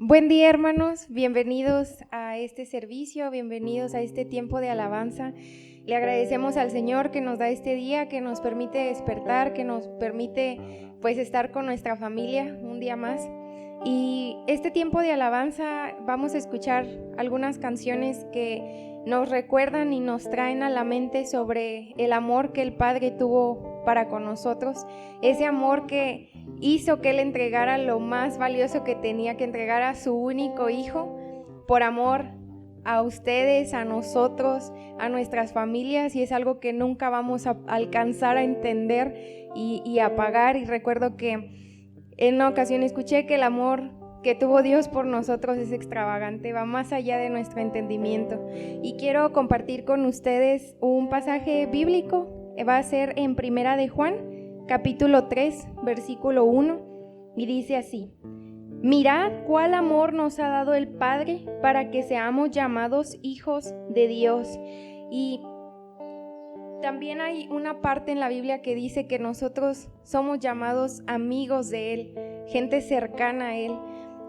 Buen día, hermanos, bienvenidos a este servicio, bienvenidos a este tiempo de alabanza. Le agradecemos al Señor que nos da este día, que nos permite despertar, que nos permite pues estar con nuestra familia un día más. Y este tiempo de alabanza vamos a escuchar algunas canciones que nos recuerdan y nos traen a la mente sobre el amor que el Padre tuvo para con nosotros, ese amor que hizo que Él entregara lo más valioso que tenía que entregar, a su único Hijo, por amor a ustedes, a nosotros, a nuestras familias, y es algo que nunca vamos a alcanzar a entender y a pagar. Y recuerdo que en una ocasión escuché que el amor que tuvo Dios por nosotros es extravagante, va más allá de nuestro entendimiento. Y quiero compartir con ustedes un pasaje bíblico, va a ser en Primera de Juan, capítulo 3, versículo 1, y dice así: Mirad cuál amor nos ha dado el Padre para que seamos llamados hijos de Dios. Y también hay una parte en la Biblia que dice que nosotros somos llamados amigos de Él, gente cercana a Él.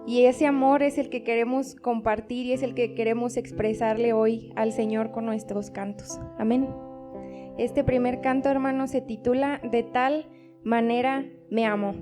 Y ese amor es el que queremos compartir y es el que queremos expresarle hoy al Señor con nuestros cantos. Amén. Este primer canto, hermano, se titula De tal manera me amó.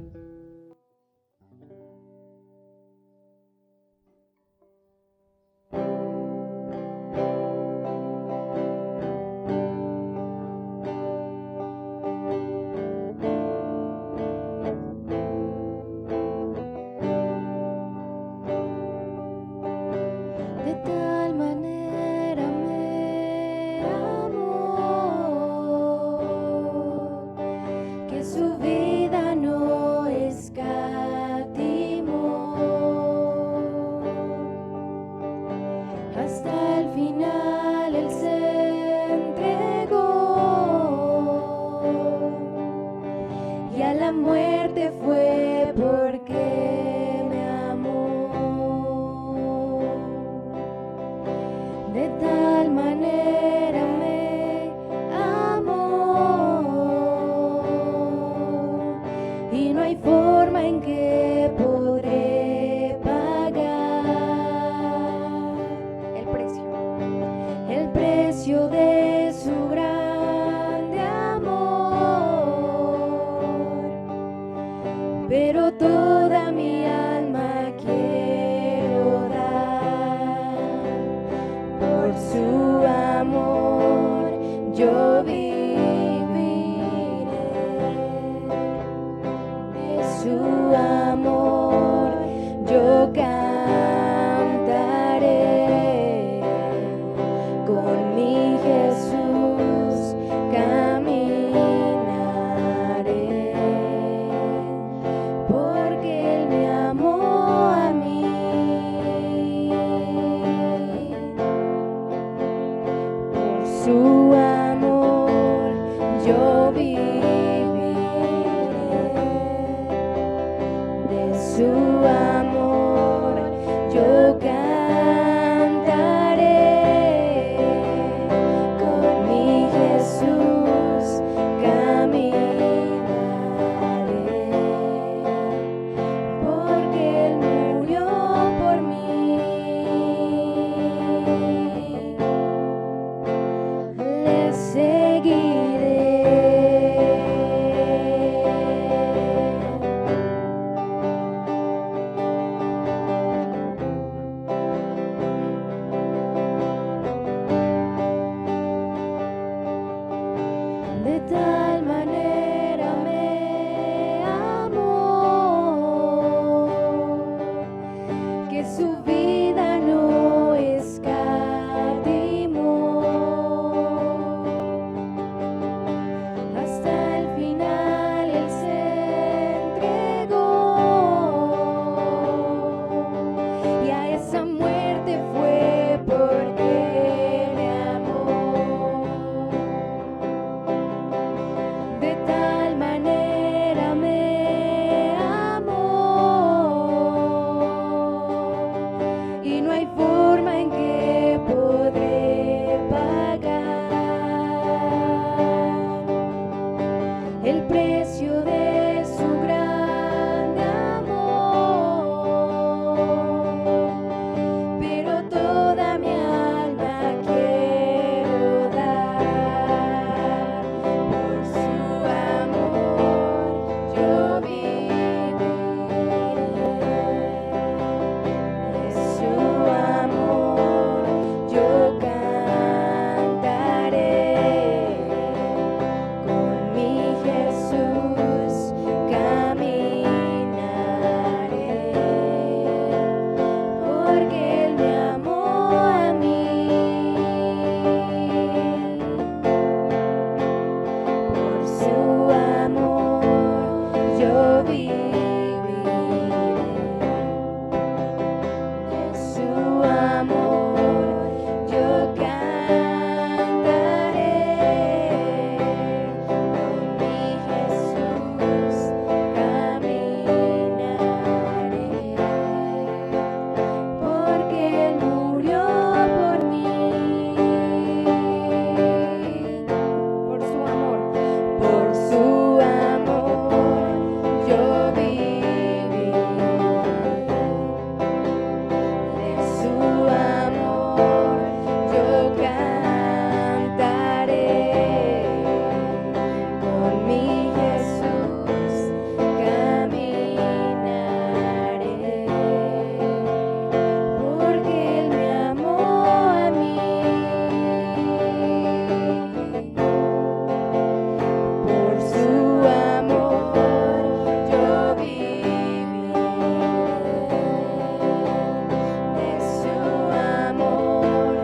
porque Él me amó a mí. Por su amor yo viviré, de su amor yo cantaré, con mi Jesús caminaré, porque Él murió por mí. Por su amor. Por su amor yo viviré, de su amor yo cantaré, con mi Jesús caminaré, porque Él me amó a mí. Por su amor yo viviré, de su amor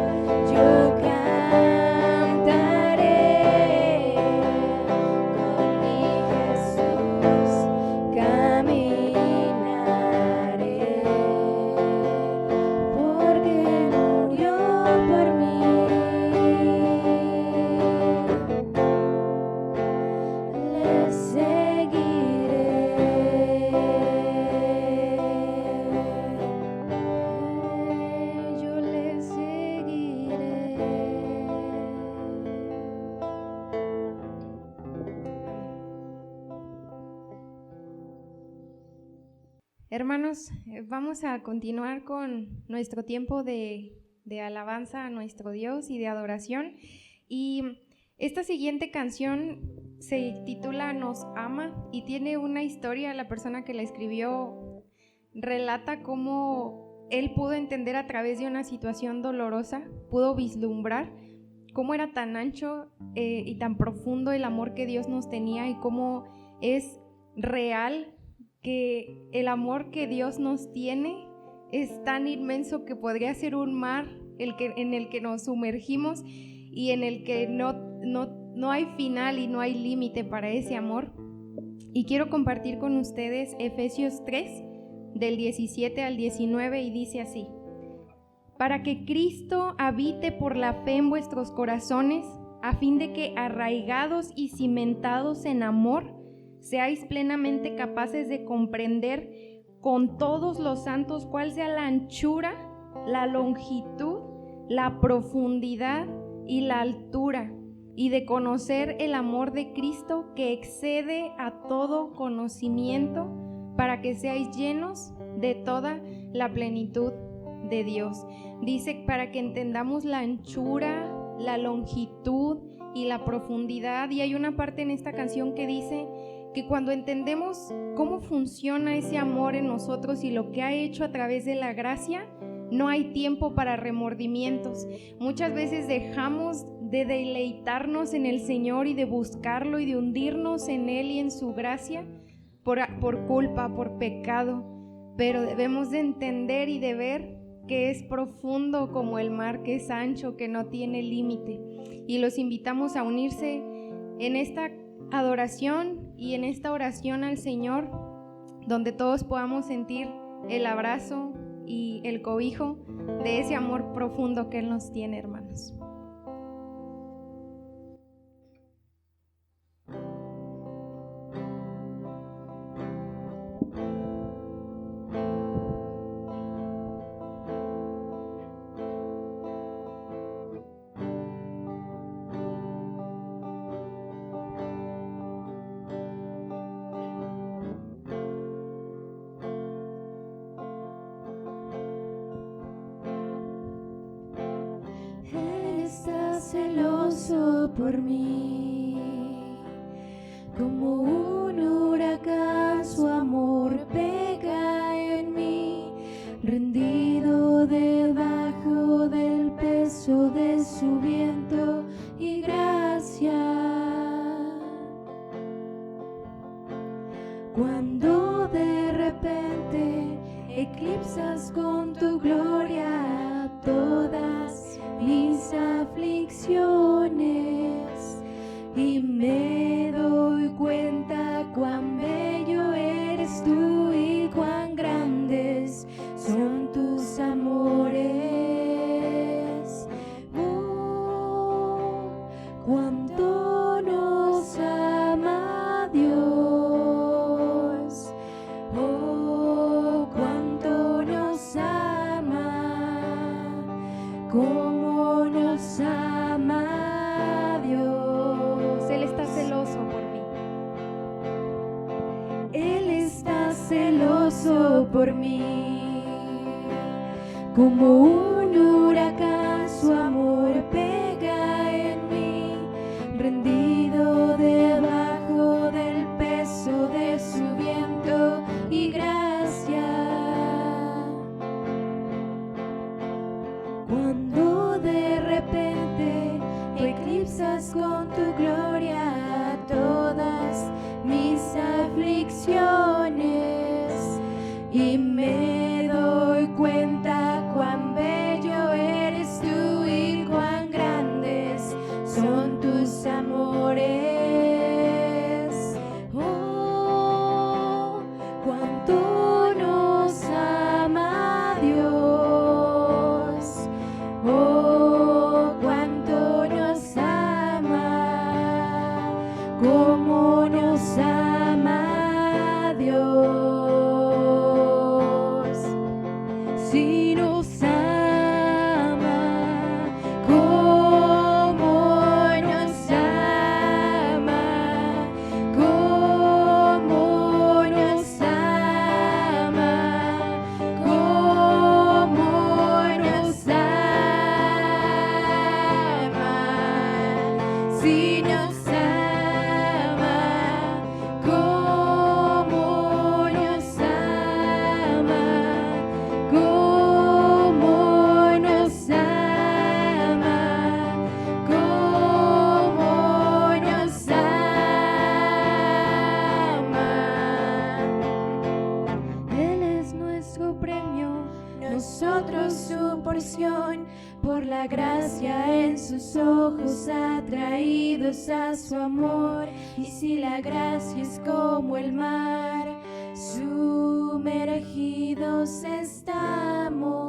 yo cantaré, con mi Jesús caminaré, porque Él murió por mí. Le seguiré, yo le seguiré. Hermanos, vamos a continuar con nuestro tiempo de alabanza a nuestro Dios y de adoración. Y esta siguiente canción se titula Nos ama y tiene una historia. La persona que la escribió relata cómo él pudo entender a través de una situación dolorosa, pudo vislumbrar cómo era tan ancho y tan profundo el amor que Dios nos tenía y cómo es real que el amor que Dios nos tiene es tan inmenso que podría ser un mar en el que nos sumergimos y en el que no hay final y no hay límite para ese amor. Y quiero compartir con ustedes Efesios 3, del 17 al 19, y dice así: para que Cristo habite por la fe en vuestros corazones, a fin de que, arraigados y cimentados en amor, seáis plenamente capaces de comprender con todos los santos cuál sea la anchura, la longitud, la profundidad y la altura, y de conocer el amor de Cristo que excede a todo conocimiento, para que seáis llenos de toda la plenitud de Dios. Dice, para que entendamos la anchura, la longitud y la profundidad. Y hay una parte en esta canción que dice que cuando entendemos cómo funciona ese amor en nosotros y lo que ha hecho a través de la gracia, no hay tiempo para remordimientos. Muchas veces dejamos de deleitarnos en el Señor y de buscarlo y de hundirnos en Él y en su gracia por culpa, por pecado, pero debemos de entender y de ver que es profundo como el mar, que es ancho, que no tiene límite. Y los invitamos a unirse en esta adoración y en esta oración al Señor, donde todos podamos sentir el abrazo y el cobijo de ese amor profundo que Él nos tiene, hermanos. Celoso por mí, como un huracán su amor pega en mí, rendido debajo del peso de su viento y gracia. Cuando de repente eclipsas con tu gloria todas mis aflicciones y me doy cuenta cuán bello eres tú y cuán grandes son tus amores. Oh, cuánto nos ama Dios. Oh, cuánto nos ama, cómo nos ama Dios. Él está celoso por mí. Él está celoso por mí, como un huracán su amor pega en mí, rendido debajo del peso de su viento y gracia. Cuando de repente eclipsas con tu gloria todas mis aflicciones y me doy cuenta cuán bello eres tú y cuán grandes son tus amores. Oh, cuánto nos ama Dios. Oh, cuánto nos ama, cómo nos ama Dios. Si nos ama, cómo nos ama, cómo nos ama, cómo nos ama. Si nos ama, cómo nos ama, cómo nos ama, cómo nos ama. Él es nuestro premio, nosotros su porción, por la gracia en sus ojos atraídos a su amor. Y si la gracia es como el mar, sumergidos estamos.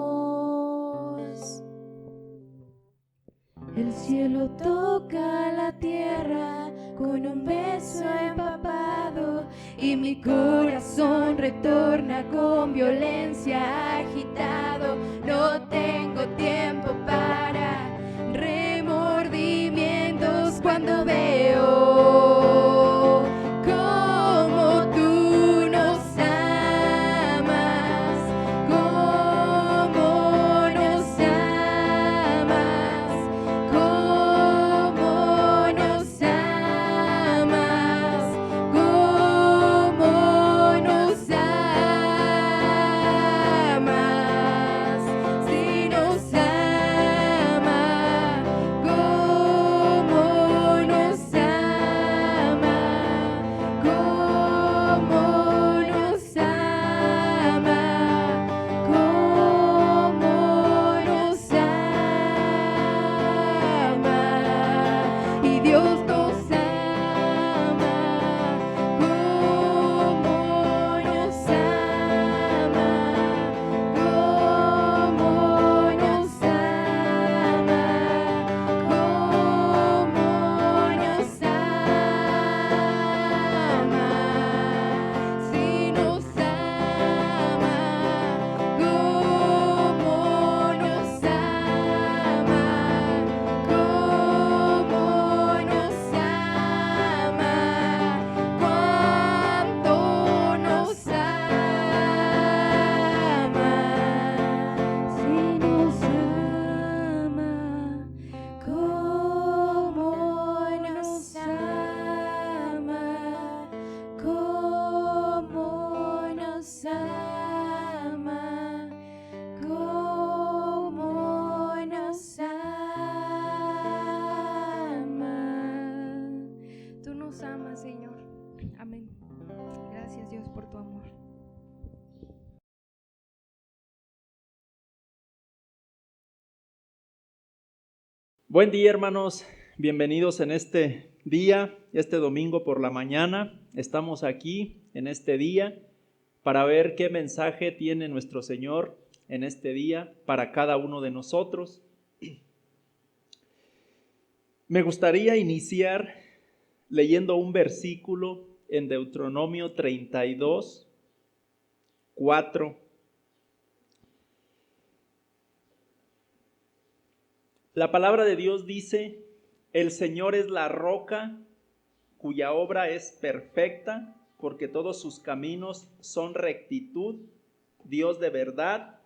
El cielo toca la tierra con un beso empapado y mi corazón retorna con violencia agitado. No tengo tiempo para remordimientos cuando veo cómo tú nos amas, cómo nos amas, cómo nos amas, cómo nos amas. Buen día, hermanos, bienvenidos en este día, este domingo por la mañana. Estamos aquí en este día para ver qué mensaje tiene nuestro Señor en este día para cada uno de nosotros. Me gustaría iniciar leyendo un versículo en Deuteronomio 32, 4. La palabra de Dios dice: el Señor es la roca cuya obra es perfecta, porque todos sus caminos son rectitud, Dios de verdad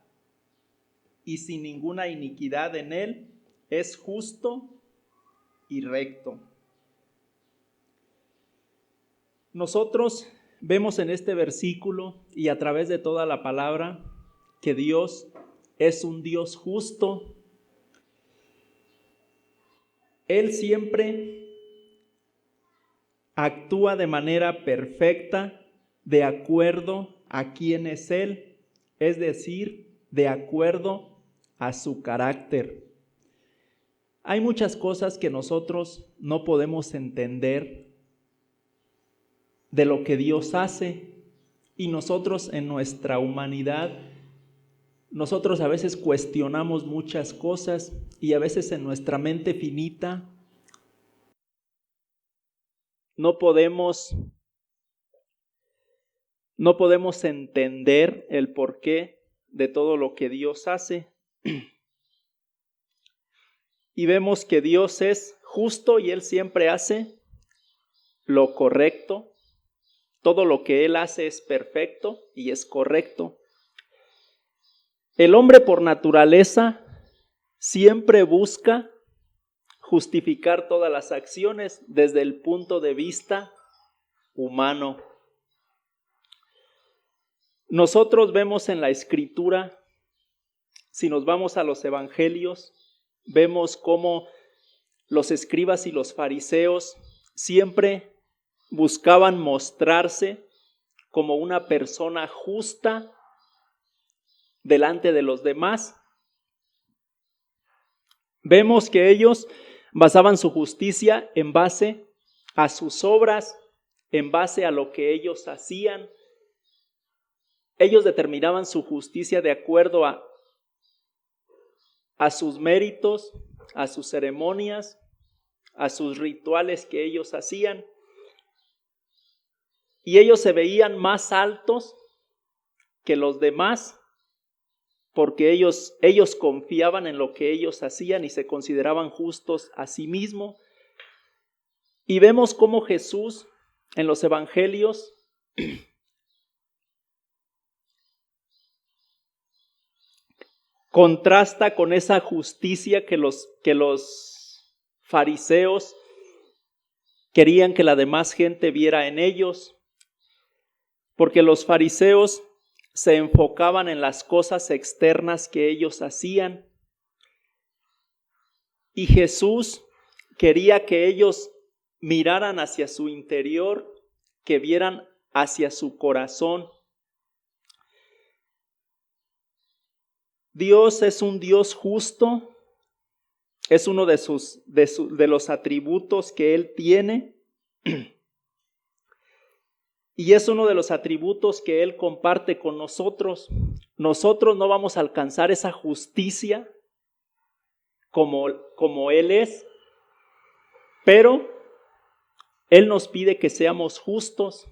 y sin ninguna iniquidad en él, es justo y recto. Nosotros vemos en este versículo y a través de toda la palabra que Dios es un Dios justo. Él siempre actúa de manera perfecta, de acuerdo a quién es Él, es decir, de acuerdo a su carácter. Hay muchas cosas que nosotros no podemos entender de lo que Dios hace, y nosotros en nuestra humanidad, nosotros a veces cuestionamos muchas cosas y a veces en nuestra mente finita no podemos entender el porqué de todo lo que Dios hace. Y vemos que Dios es justo y Él siempre hace lo correcto. Todo lo que Él hace es perfecto y es correcto. El hombre por naturaleza siempre busca justificar todas las acciones desde el punto de vista humano. Nosotros vemos en la Escritura, si nos vamos a los evangelios, vemos cómo los escribas y los fariseos siempre buscaban mostrarse como una persona justa delante de los demás. Vemos que ellos basaban su justicia en base a sus obras, en base a lo que ellos hacían. Ellos determinaban su justicia de acuerdo a sus méritos, a sus ceremonias, a sus rituales que ellos hacían. Y ellos se veían más altos que los demás porque ellos confiaban en lo que ellos hacían y se consideraban justos a sí mismos. Y vemos cómo Jesús en los evangelios contrasta con esa justicia que los fariseos querían que la demás gente viera en ellos, porque los fariseos se enfocaban en las cosas externas que ellos hacían, y Jesús quería que ellos miraran hacia su interior, que vieran hacia su corazón. Dios es un Dios justo, es uno de los atributos que Él tiene, y es uno de los atributos que Él comparte con nosotros. Nosotros no vamos a alcanzar esa justicia como Él es, pero Él nos pide que seamos justos,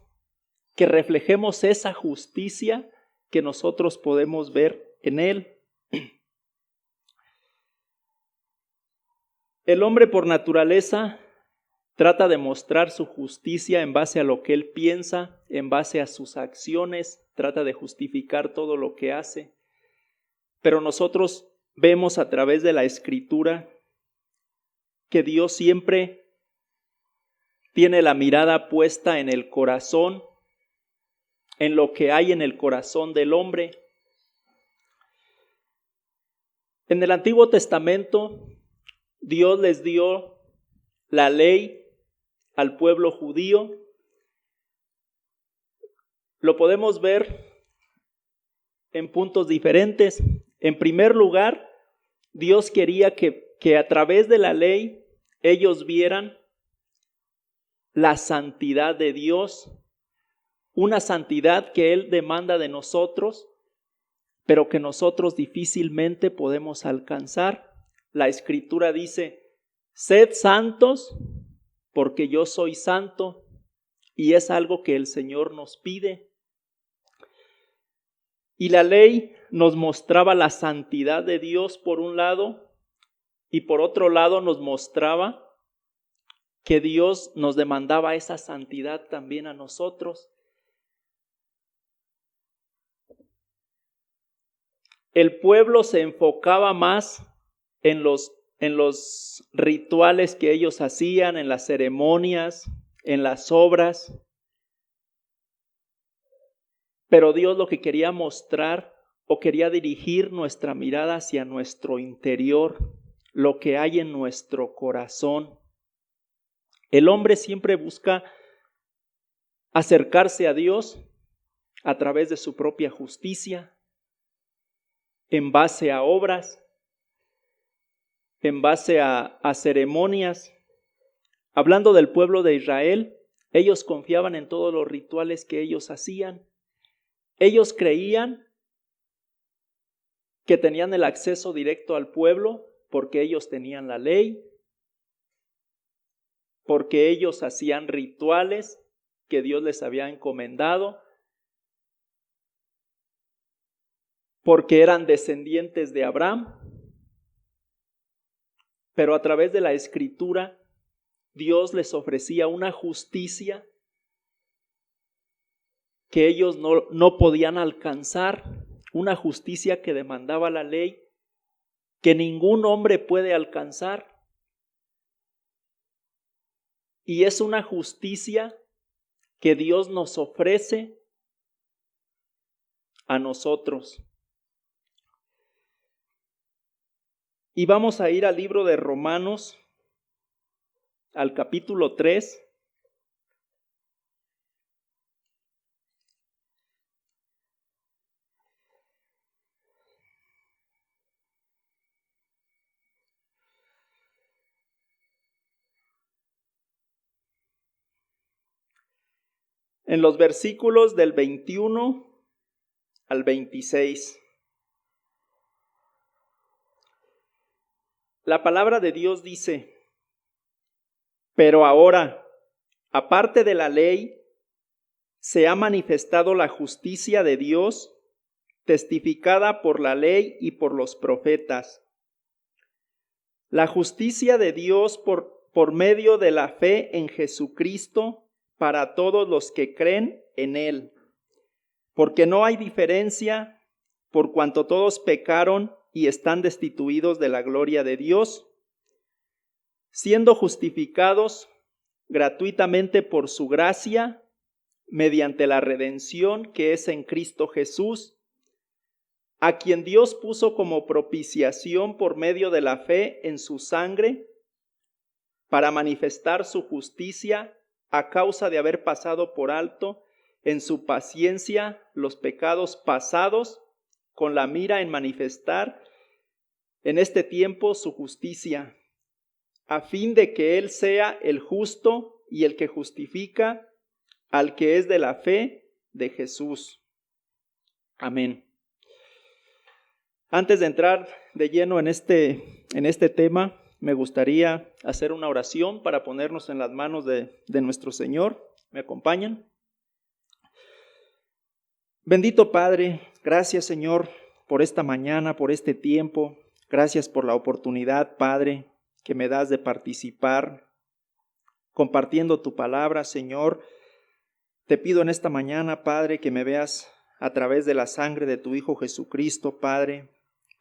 que reflejemos esa justicia que nosotros podemos ver en Él. El hombre por naturaleza trata de mostrar su justicia en base a lo que él piensa, en base a sus acciones, trata de justificar todo lo que hace. Pero nosotros vemos a través de la Escritura que Dios siempre tiene la mirada puesta en el corazón, en lo que hay en el corazón del hombre. En el Antiguo Testamento, Dios les dio la ley al pueblo judío. Lo podemos ver en puntos diferentes. En primer lugar, Dios quería que que a través de la ley ellos vieran la santidad de Dios, una santidad que Él demanda de nosotros, pero que nosotros difícilmente podemos alcanzar. La Escritura dice, sed santos porque yo soy santo, y es algo que el Señor nos pide. Y la ley nos mostraba la santidad de Dios por un lado, y por otro lado nos mostraba que Dios nos demandaba esa santidad también a nosotros. El pueblo se enfocaba más en los rituales que ellos hacían, en las ceremonias, en las obras. Pero Dios lo que quería mostrar o quería dirigir nuestra mirada hacia nuestro interior, lo que hay en nuestro corazón. El hombre siempre busca acercarse a Dios a través de su propia justicia, en base a obras, en base a ceremonias. Hablando del pueblo de Israel, ellos confiaban en todos los rituales que ellos hacían. Ellos creían que tenían el acceso directo al pueblo porque ellos tenían la ley, porque ellos hacían rituales que Dios les había encomendado, porque eran descendientes de Abraham. Pero a través de la Escritura, Dios les ofrecía una justicia que ellos no podían alcanzar, una justicia que demandaba la ley, que ningún hombre puede alcanzar. Y es una justicia que Dios nos ofrece a nosotros. Y vamos a ir al libro de Romanos, al capítulo 3. En los versículos del 21 al 26. La palabra de Dios dice, pero ahora, aparte de la ley, se ha manifestado la justicia de Dios, testificada por la ley y por los profetas. La justicia de Dios por medio de la fe en Jesucristo para todos los que creen en Él. Porque no hay diferencia, por cuanto todos pecaron y están destituidos de la gloria de Dios, siendo justificados gratuitamente por su gracia, mediante la redención que es en Cristo Jesús, a quien Dios puso como propiciación por medio de la fe en su sangre, para manifestar su justicia a causa de haber pasado por alto en su paciencia los pecados pasados, con la mira en manifestar en este tiempo su justicia, a fin de que Él sea el justo y el que justifica al que es de la fe de Jesús. Amén. Antes de entrar de lleno en este tema, me gustaría hacer una oración para ponernos en las manos de nuestro Señor. ¿Me acompañan? Bendito Padre, gracias Señor por esta mañana, por este tiempo. Gracias por la oportunidad, Padre, que me das de participar compartiendo tu palabra, Señor. Te pido en esta mañana, Padre, que me veas a través de la sangre de tu Hijo Jesucristo, Padre,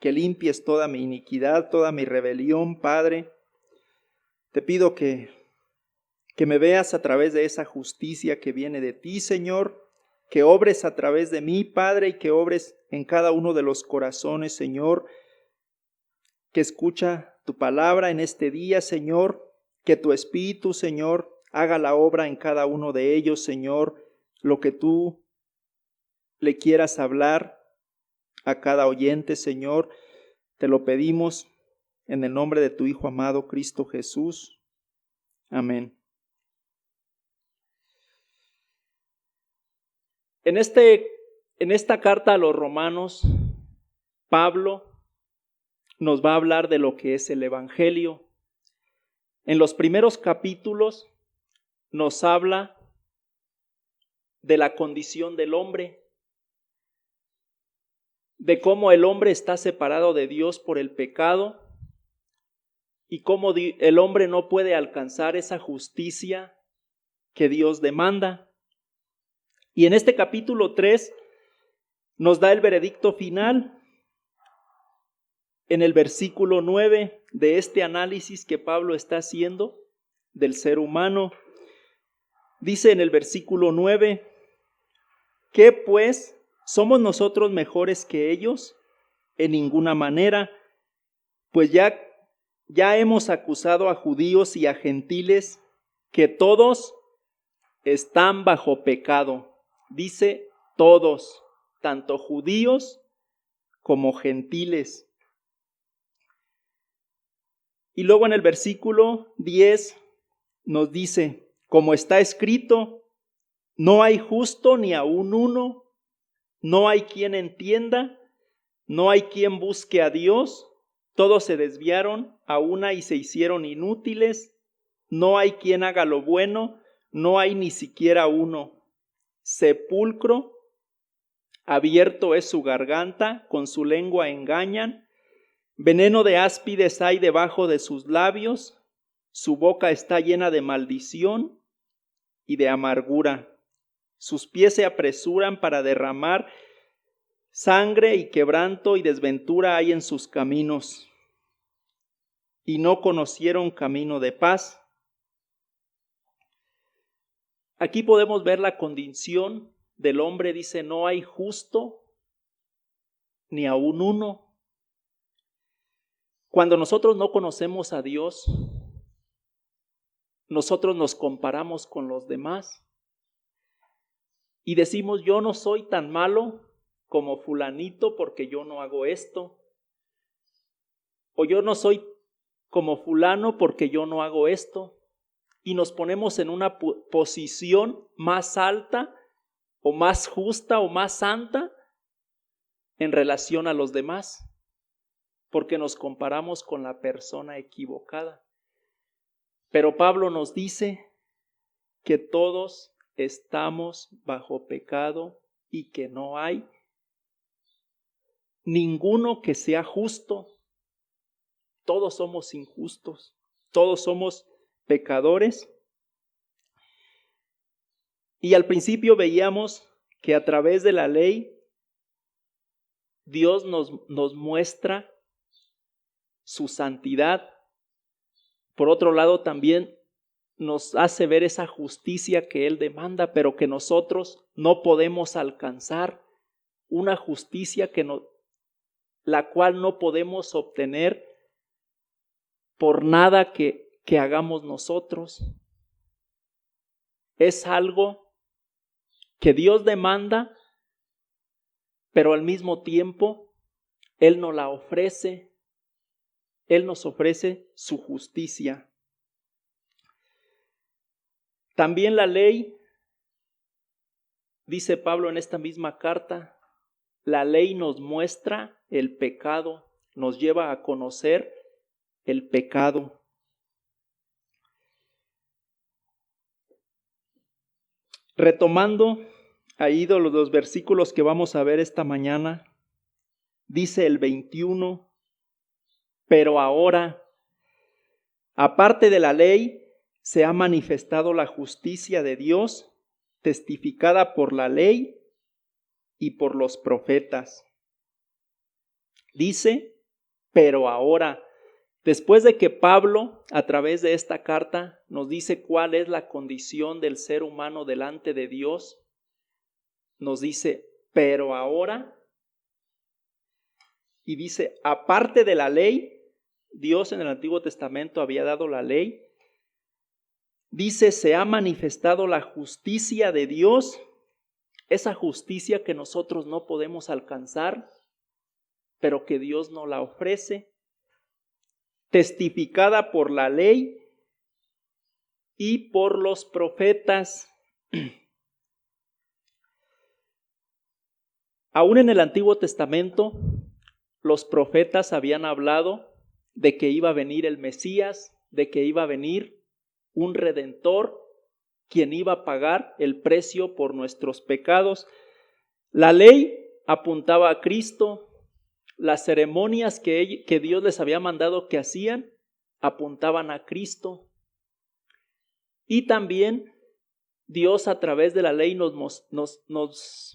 que limpies toda mi iniquidad, toda mi rebelión, Padre. Te pido que me veas a través de esa justicia que viene de ti, Señor, que obres a través de mí, Padre, y que obres en cada uno de los corazones, Señor, que escucha tu palabra en este día, Señor, que tu Espíritu, Señor, haga la obra en cada uno de ellos, Señor, lo que tú le quieras hablar a cada oyente, Señor, te lo pedimos en el nombre de tu Hijo amado, Cristo Jesús. Amén. En esta carta a los romanos, Pablo nos va a hablar de lo que es el Evangelio. En los primeros capítulos nos habla de la condición del hombre, de cómo el hombre está separado de Dios por el pecado y cómo el hombre no puede alcanzar esa justicia que Dios demanda. Y en este capítulo 3 nos da el veredicto final. En el versículo 9 de este análisis que Pablo está haciendo del ser humano, dice en el versículo 9, ¿qué pues? ¿Somos nosotros mejores que ellos? En ninguna manera, pues ya hemos acusado a judíos y a gentiles que todos están bajo pecado. Dice todos, tanto judíos como gentiles. Y luego en el versículo 10 nos dice, como está escrito, no hay justo ni aun uno, no hay quien entienda, no hay quien busque a Dios, todos se desviaron a una y se hicieron inútiles, no hay quien haga lo bueno, no hay ni siquiera uno. Sepulcro abierto es su garganta, con su lengua engañan, veneno de áspides hay debajo de sus labios, su boca está llena de maldición y de amargura. Sus pies se apresuran para derramar sangre y quebranto y desventura hay en sus caminos. Y no conocieron camino de paz. Aquí podemos ver la condición del hombre. Dice, no hay justo ni aun uno. Cuando nosotros no conocemos a Dios, nosotros nos comparamos con los demás y decimos, yo no soy tan malo como fulanito porque yo no hago esto. O yo no soy como fulano porque yo no hago esto. Y nos ponemos en una posición más alta o más justa o más santa en relación a los demás, porque nos comparamos con la persona equivocada. Pero Pablo nos dice que todos estamos bajo pecado y que no hay ninguno que sea justo. Todos somos injustos, todos somos pecadores. Y al principio veíamos que a través de la ley Dios nos muestra su santidad. Por otro lado, también nos hace ver esa justicia que Él demanda, pero que nosotros no podemos alcanzar. Una justicia la cual no podemos obtener por nada que hagamos nosotros. Es algo que Dios demanda, pero al mismo tiempo Él nos la ofrece. Él nos ofrece su justicia. También la ley, dice Pablo en esta misma carta, la ley nos muestra el pecado, nos lleva a conocer el pecado. Retomando ahí los versículos que vamos a ver esta mañana, dice el 21, pero ahora, aparte de la ley, se ha manifestado la justicia de Dios, testificada por la ley y por los profetas. Dice, pero ahora, después de que Pablo, a través de esta carta, nos dice cuál es la condición del ser humano delante de Dios, nos dice, pero ahora, y dice, aparte de la ley, Dios en el Antiguo Testamento había dado la ley, dice, se ha manifestado la justicia de Dios, esa justicia que nosotros no podemos alcanzar, pero que Dios nos la ofrece. testificada por la ley y por los profetas. Aún en el Antiguo Testamento, los profetas habían hablado de que iba a venir el Mesías, de que iba a venir un Redentor, quien iba a pagar el precio por nuestros pecados. La ley apuntaba a Cristo, las ceremonias que Dios les había mandado que hacían apuntaban a Cristo. Y también Dios a través de la ley nos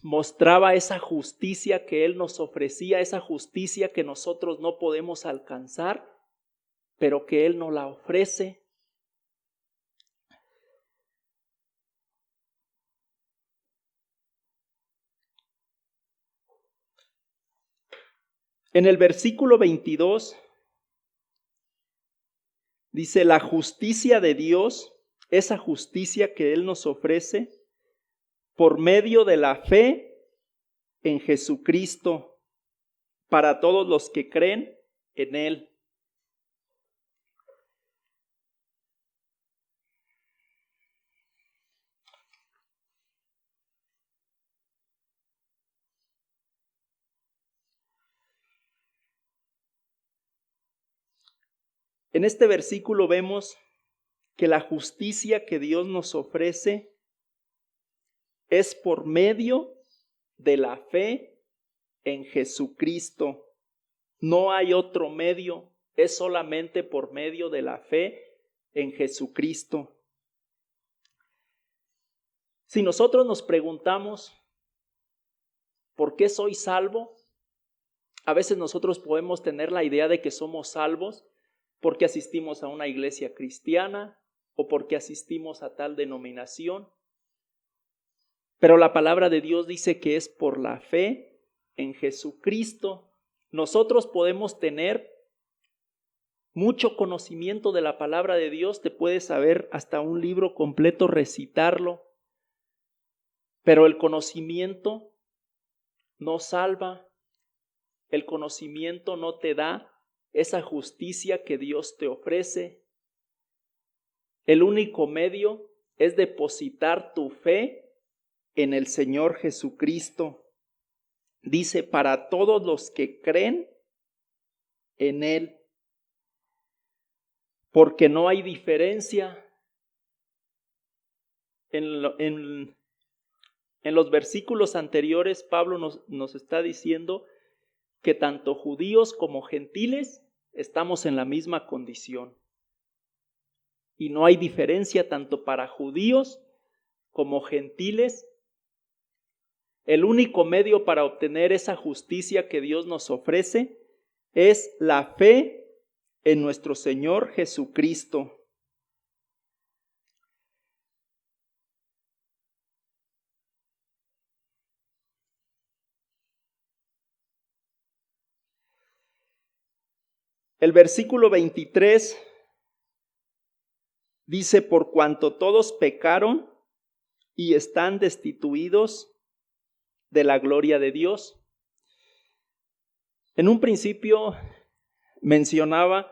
mostraba esa justicia que Él nos ofrecía, esa justicia que nosotros no podemos alcanzar, pero que Él nos la ofrece. En el versículo 22 dice: la justicia de Dios, esa justicia que Él nos ofrece por medio de la fe en Jesucristo, para todos los que creen en Él. En este versículo vemos que la justicia que Dios nos ofrece es por medio de la fe en Jesucristo. No hay otro medio, es solamente por medio de la fe en Jesucristo. Si nosotros nos preguntamos, ¿por qué soy salvo? A veces nosotros podemos tener la idea de que somos salvos porque asistimos a una iglesia cristiana o porque asistimos a tal denominación. Pero la palabra de Dios dice que es por la fe en Jesucristo. Nosotros podemos tener mucho conocimiento de la palabra de Dios, te puedes saber hasta un libro completo, recitarlo, pero el conocimiento no salva, el conocimiento no te da esa justicia que Dios te ofrece. El único medio es depositar tu fe en el Señor Jesucristo. Dice, para todos los que creen en Él, porque no hay diferencia. En los versículos anteriores, Pablo nos está diciendo que tanto judíos como gentiles estamos en la misma condición. Y no hay diferencia tanto para judíos como gentiles. El único medio para obtener esa justicia que Dios nos ofrece es la fe en nuestro Señor Jesucristo. El versículo 23 dice, por cuanto todos pecaron y están destituidos de la gloria de Dios. En un principio mencionaba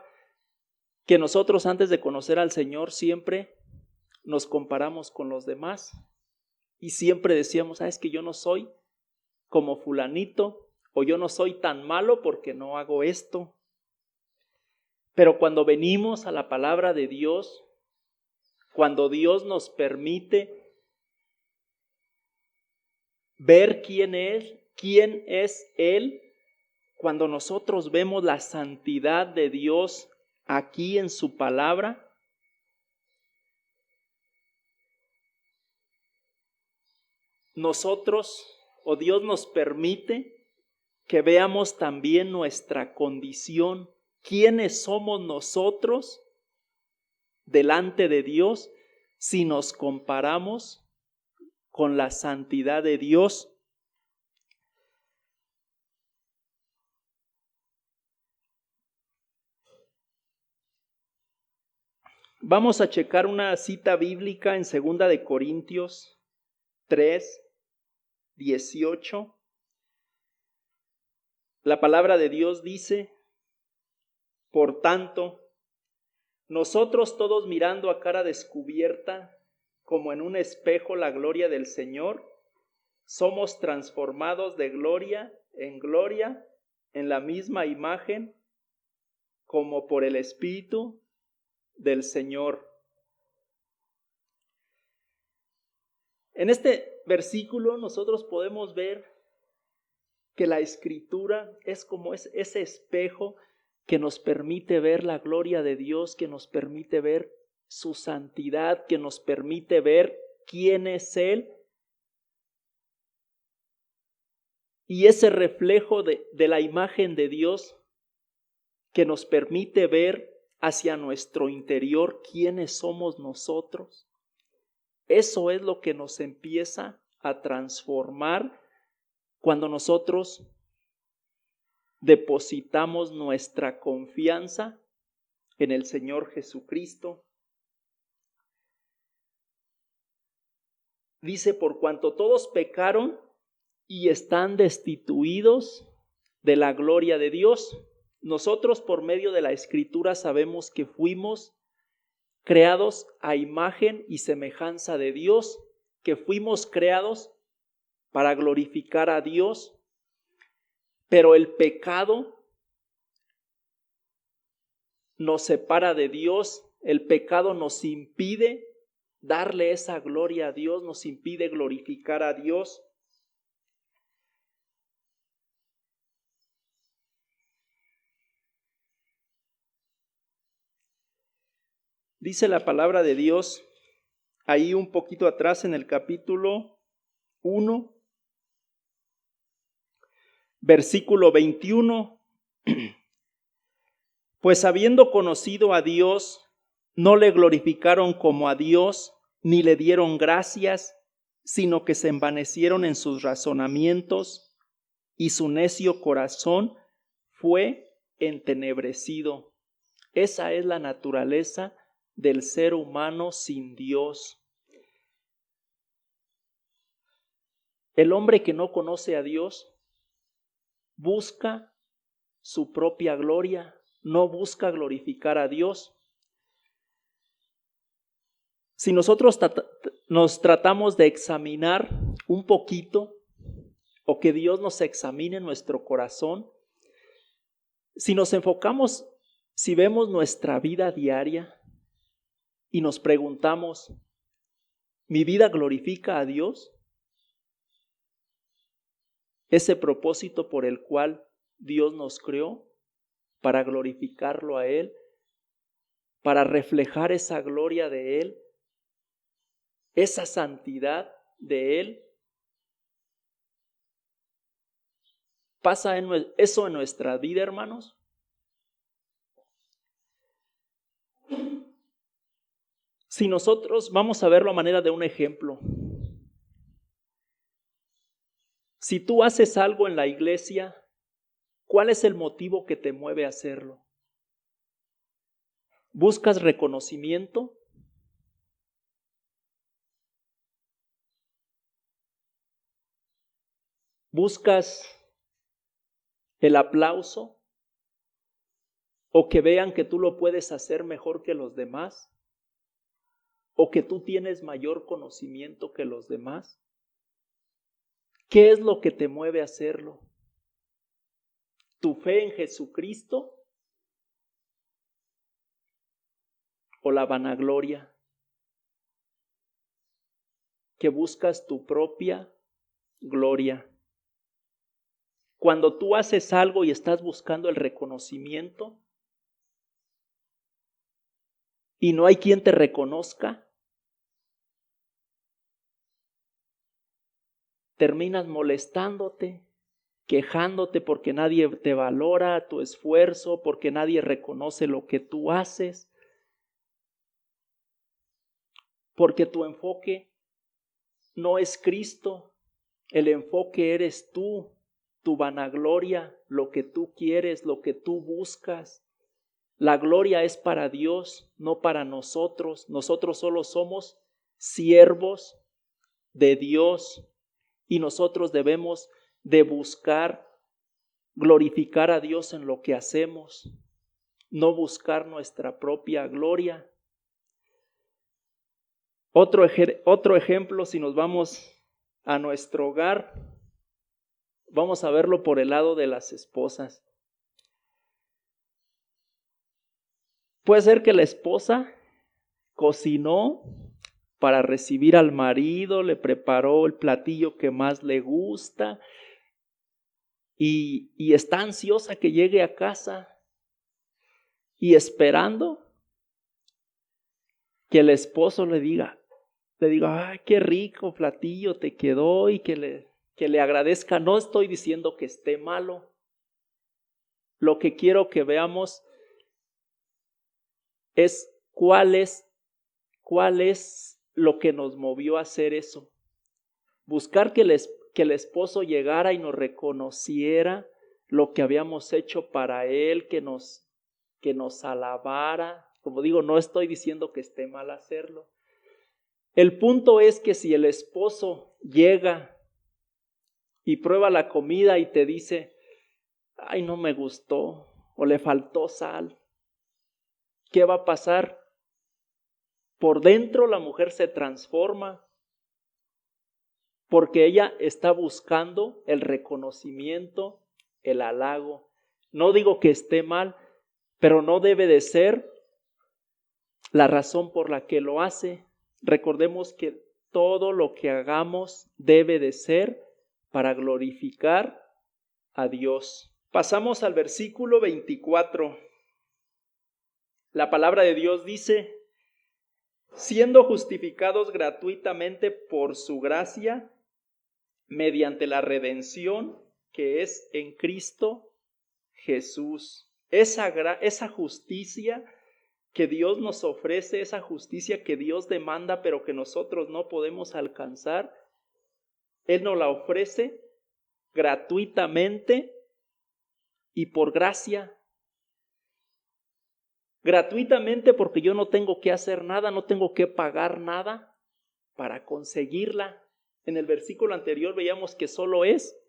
que nosotros antes de conocer al Señor siempre nos comparamos con los demás y siempre decíamos, es que yo no soy como fulanito o yo no soy tan malo porque no hago esto. Pero cuando venimos a la palabra de Dios, cuando Dios nos permite ver quién es Él, cuando nosotros vemos la santidad de Dios aquí en su palabra, nosotros o Dios nos permite que veamos también nuestra condición. ¿Quiénes somos nosotros delante de Dios si nos comparamos con la santidad de Dios? Vamos a checar una cita bíblica en 2 de Corintios 3:18. La palabra de Dios dice, por tanto, nosotros todos mirando a cara descubierta, como en un espejo la gloria del Señor, somos transformados de gloria en la misma imagen, como por el Espíritu del Señor. En este versículo nosotros podemos ver que la Escritura es como ese espejo que nos permite ver la gloria de Dios, que nos permite ver su santidad, que nos permite ver quién es Él. Y ese reflejo de la imagen de Dios que nos permite ver hacia nuestro interior quiénes somos nosotros. Eso es lo que nos empieza a transformar cuando nosotros depositamos nuestra confianza en el Señor Jesucristo. Dice, por cuanto todos pecaron y están destituidos de la gloria de Dios. Nosotros por medio de la Escritura sabemos que fuimos creados a imagen y semejanza de Dios, que fuimos creados para glorificar a Dios, pero el pecado nos separa de Dios, el pecado nos impide darle esa gloria a Dios, nos impide glorificar a Dios. Dice la palabra de Dios, ahí un poquito atrás en el capítulo 1, versículo 21, pues habiendo conocido a Dios, no le glorificaron como a Dios, ni le dieron gracias, sino que se envanecieron en sus razonamientos, y su necio corazón fue entenebrecido. Esa es la naturaleza del ser humano sin Dios. El hombre que no conoce a Dios busca su propia gloria, no busca glorificar a Dios. Si nosotros nos tratamos de examinar un poquito, o que Dios nos examine nuestro corazón, si nos enfocamos, si vemos nuestra vida diaria y nos preguntamos, ¿mi vida glorifica a Dios? Ese propósito por el cual Dios nos creó, para glorificarlo a Él, para reflejar esa gloria de Él, esa santidad de Él. ¿Pasa eso en nuestra vida, hermanos? Si nosotros vamos a verlo a manera de un ejemplo. Si tú haces algo en la iglesia, ¿cuál es el motivo que te mueve a hacerlo? ¿Buscas reconocimiento? ¿Buscas el aplauso? ¿O que vean que tú lo puedes hacer mejor que los demás? ¿O que tú tienes mayor conocimiento que los demás? ¿Qué es lo que te mueve a hacerlo? ¿Tu fe en Jesucristo o la vanagloria? Que buscas tu propia gloria. Cuando tú haces algo y estás buscando el reconocimiento y no hay quien te reconozca, terminas molestándote, quejándote porque nadie te valora tu esfuerzo, porque nadie reconoce lo que tú haces, porque tu enfoque no es Cristo, el enfoque eres tú, tu vanagloria, lo que tú quieres, lo que tú buscas. La gloria es para Dios, no para nosotros. Nosotros solo somos siervos de Dios y nosotros debemos de buscar glorificar a Dios en lo que hacemos. no buscar nuestra propia gloria. Otro ejemplo, si nos vamos a nuestro hogar, vamos a verlo por el lado de las esposas. Puede ser que la esposa cocinó para recibir al marido, le preparó el platillo que más le gusta y está ansiosa que llegue a casa y esperando que el esposo le diga, ay, qué rico platillo te quedó y que le agradezca. No estoy diciendo que esté malo. Lo que quiero que veamos es cuál es lo que nos movió a hacer eso. Buscar que el esposo llegara y nos reconociera lo que habíamos hecho para él, que nos alabara. Como digo, no estoy diciendo que esté mal hacerlo. El punto es que si el esposo llega y prueba la comida y te dice, ay, no me gustó o le faltó sal, ¿qué va a pasar? Por dentro la mujer se transforma porque ella está buscando el reconocimiento, el halago. No digo que esté mal, pero no debe de ser la razón por la que lo hace. Recordemos que todo lo que hagamos debe de ser para glorificar a Dios. Pasamos al versículo 24. La palabra de Dios dice, siendo justificados gratuitamente por su gracia, mediante la redención que es en Cristo Jesús. Esa justicia que Dios nos ofrece, esa justicia que Dios demanda, pero que nosotros no podemos alcanzar, Él nos la ofrece gratuitamente y por gracia. Gratuitamente porque yo no tengo que hacer nada, no tengo que pagar nada para conseguirla. En el versículo anterior veíamos que solo es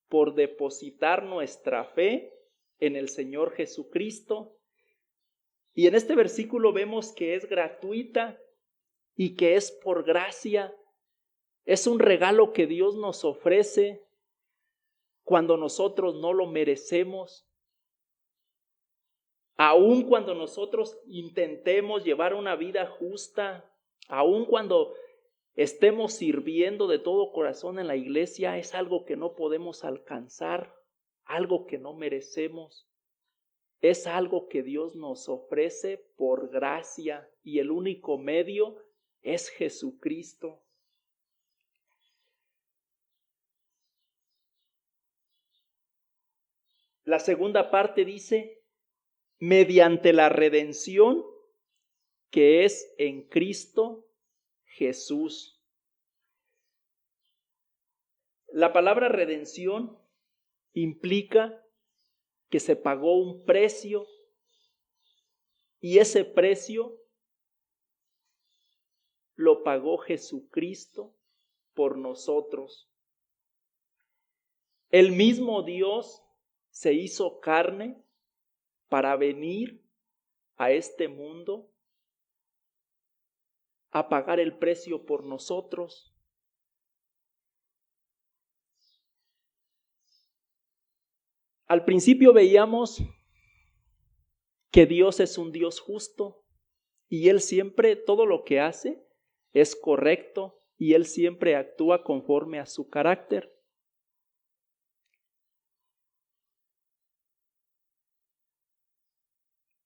por depositar nuestra fe en el Señor Jesucristo. Y en este versículo vemos que es gratuita y que es por gracia. Es un regalo que Dios nos ofrece cuando nosotros no lo merecemos. Aun cuando nosotros intentemos llevar una vida justa, aun cuando estemos sirviendo de todo corazón en la iglesia, es algo que no podemos alcanzar, algo que no merecemos. Es algo que Dios nos ofrece por gracia y el único medio es Jesucristo. La segunda parte dice, mediante la redención que es en Cristo Jesús. La palabra redención implica que se pagó un precio y ese precio lo pagó Jesucristo por nosotros. El mismo Dios se hizo carne para venir a este mundo a pagar el precio por nosotros. Al principio veíamos que Dios es un Dios justo y Él siempre, todo lo que hace es correcto y Él siempre actúa conforme a su carácter.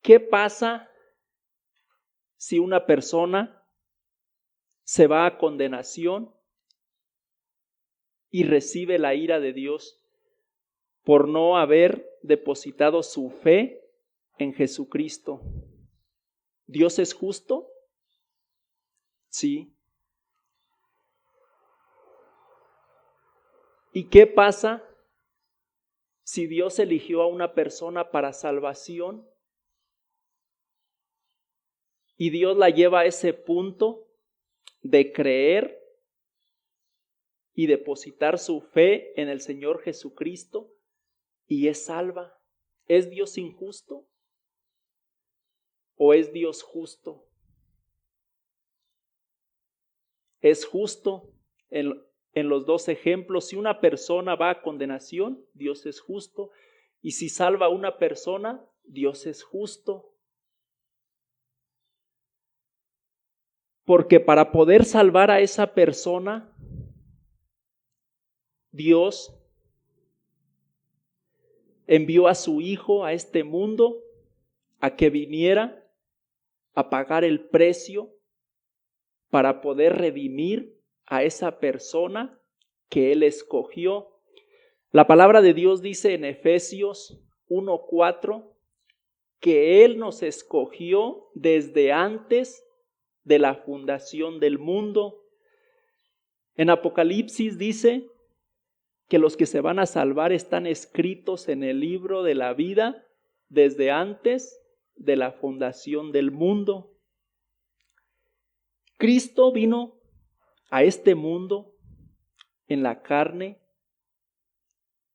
¿Qué pasa si una persona se va a condenación y recibe la ira de Dios por no haber depositado su fe en Jesucristo? ¿Dios es justo? Sí. ¿Y qué pasa si Dios eligió a una persona para salvación y Dios la lleva a ese punto de creer y depositar su fe en el Señor Jesucristo y es salva? ¿Es Dios injusto? ¿O es Dios justo? Es justo en los dos ejemplos. Si una persona va a condenación, Dios es justo. Y si salva a una persona, Dios es justo. Porque para poder salvar a esa persona, Dios envió a su Hijo a este mundo a que viniera a pagar el precio para poder redimir a esa persona que Él escogió. La palabra de Dios dice en Efesios 1:4 que Él nos escogió desde antes de la fundación del mundo. En Apocalipsis dice que los que se van a salvar están escritos en el libro de la vida desde antes de la fundación del mundo. Cristo vino a este mundo en la carne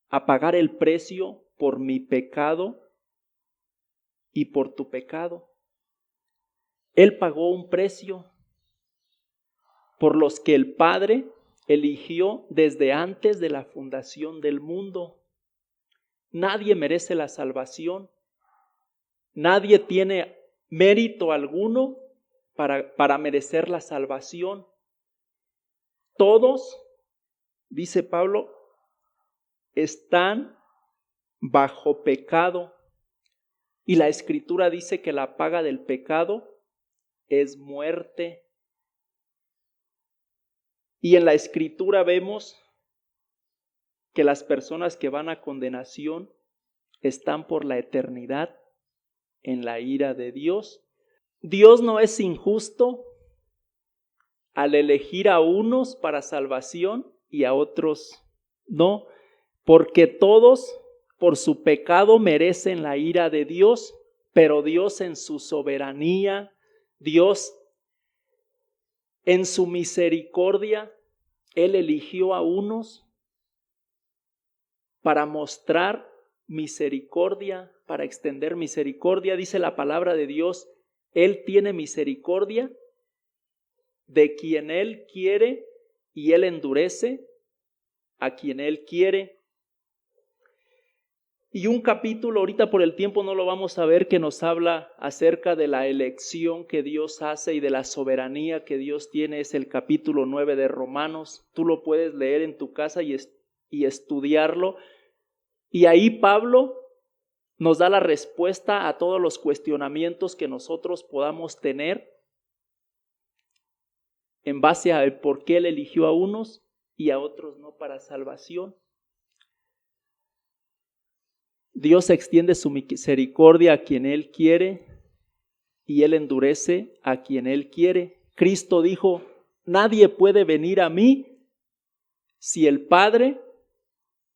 a pagar el precio por mi pecado y por tu pecado. Él pagó un precio por los que el Padre eligió desde antes de la fundación del mundo. Nadie merece la salvación. Nadie tiene mérito alguno para merecer la salvación. Todos, dice Pablo, están bajo pecado. Y la Escritura dice que la paga del pecado es muerte. Y en la Escritura vemos que las personas que van a condenación están por la eternidad en la ira de Dios. Dios no es injusto al elegir a unos para salvación y a otros no, porque todos por su pecado merecen la ira de Dios, pero Dios en su soberanía, Dios en su misericordia, Él eligió a unos para mostrar misericordia, para extender misericordia. Dice la palabra de Dios, Él tiene misericordia de quien Él quiere y Él endurece a quien Él quiere. Y un capítulo, ahorita por el tiempo no lo vamos a ver, que nos habla acerca de la elección que Dios hace y de la soberanía que Dios tiene, es el capítulo 9 de Romanos. Tú lo puedes leer en tu casa y estudiarlo. Y ahí Pablo nos da la respuesta a todos los cuestionamientos que nosotros podamos tener en base a por qué Él eligió a unos y a otros no para salvación. Dios extiende su misericordia a quien Él quiere y Él endurece a quien Él quiere. Cristo dijo, nadie puede venir a mí si el Padre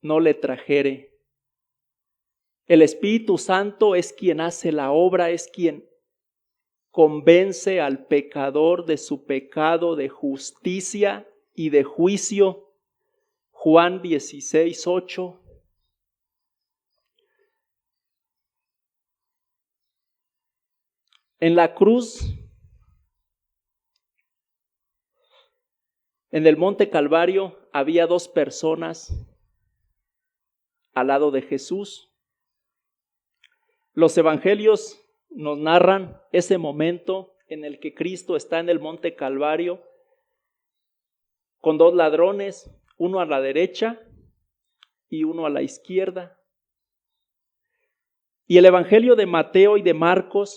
no le trajere. El Espíritu Santo es quien hace la obra, es quien convence al pecador de su pecado, de justicia y de juicio. Juan 16:8. En la cruz, en el monte Calvario, había dos personas al lado de Jesús. Los evangelios nos narran ese momento en el que Cristo está en el monte Calvario con dos ladrones, uno a la derecha y uno a la izquierda. Y el evangelio de Mateo y de Marcos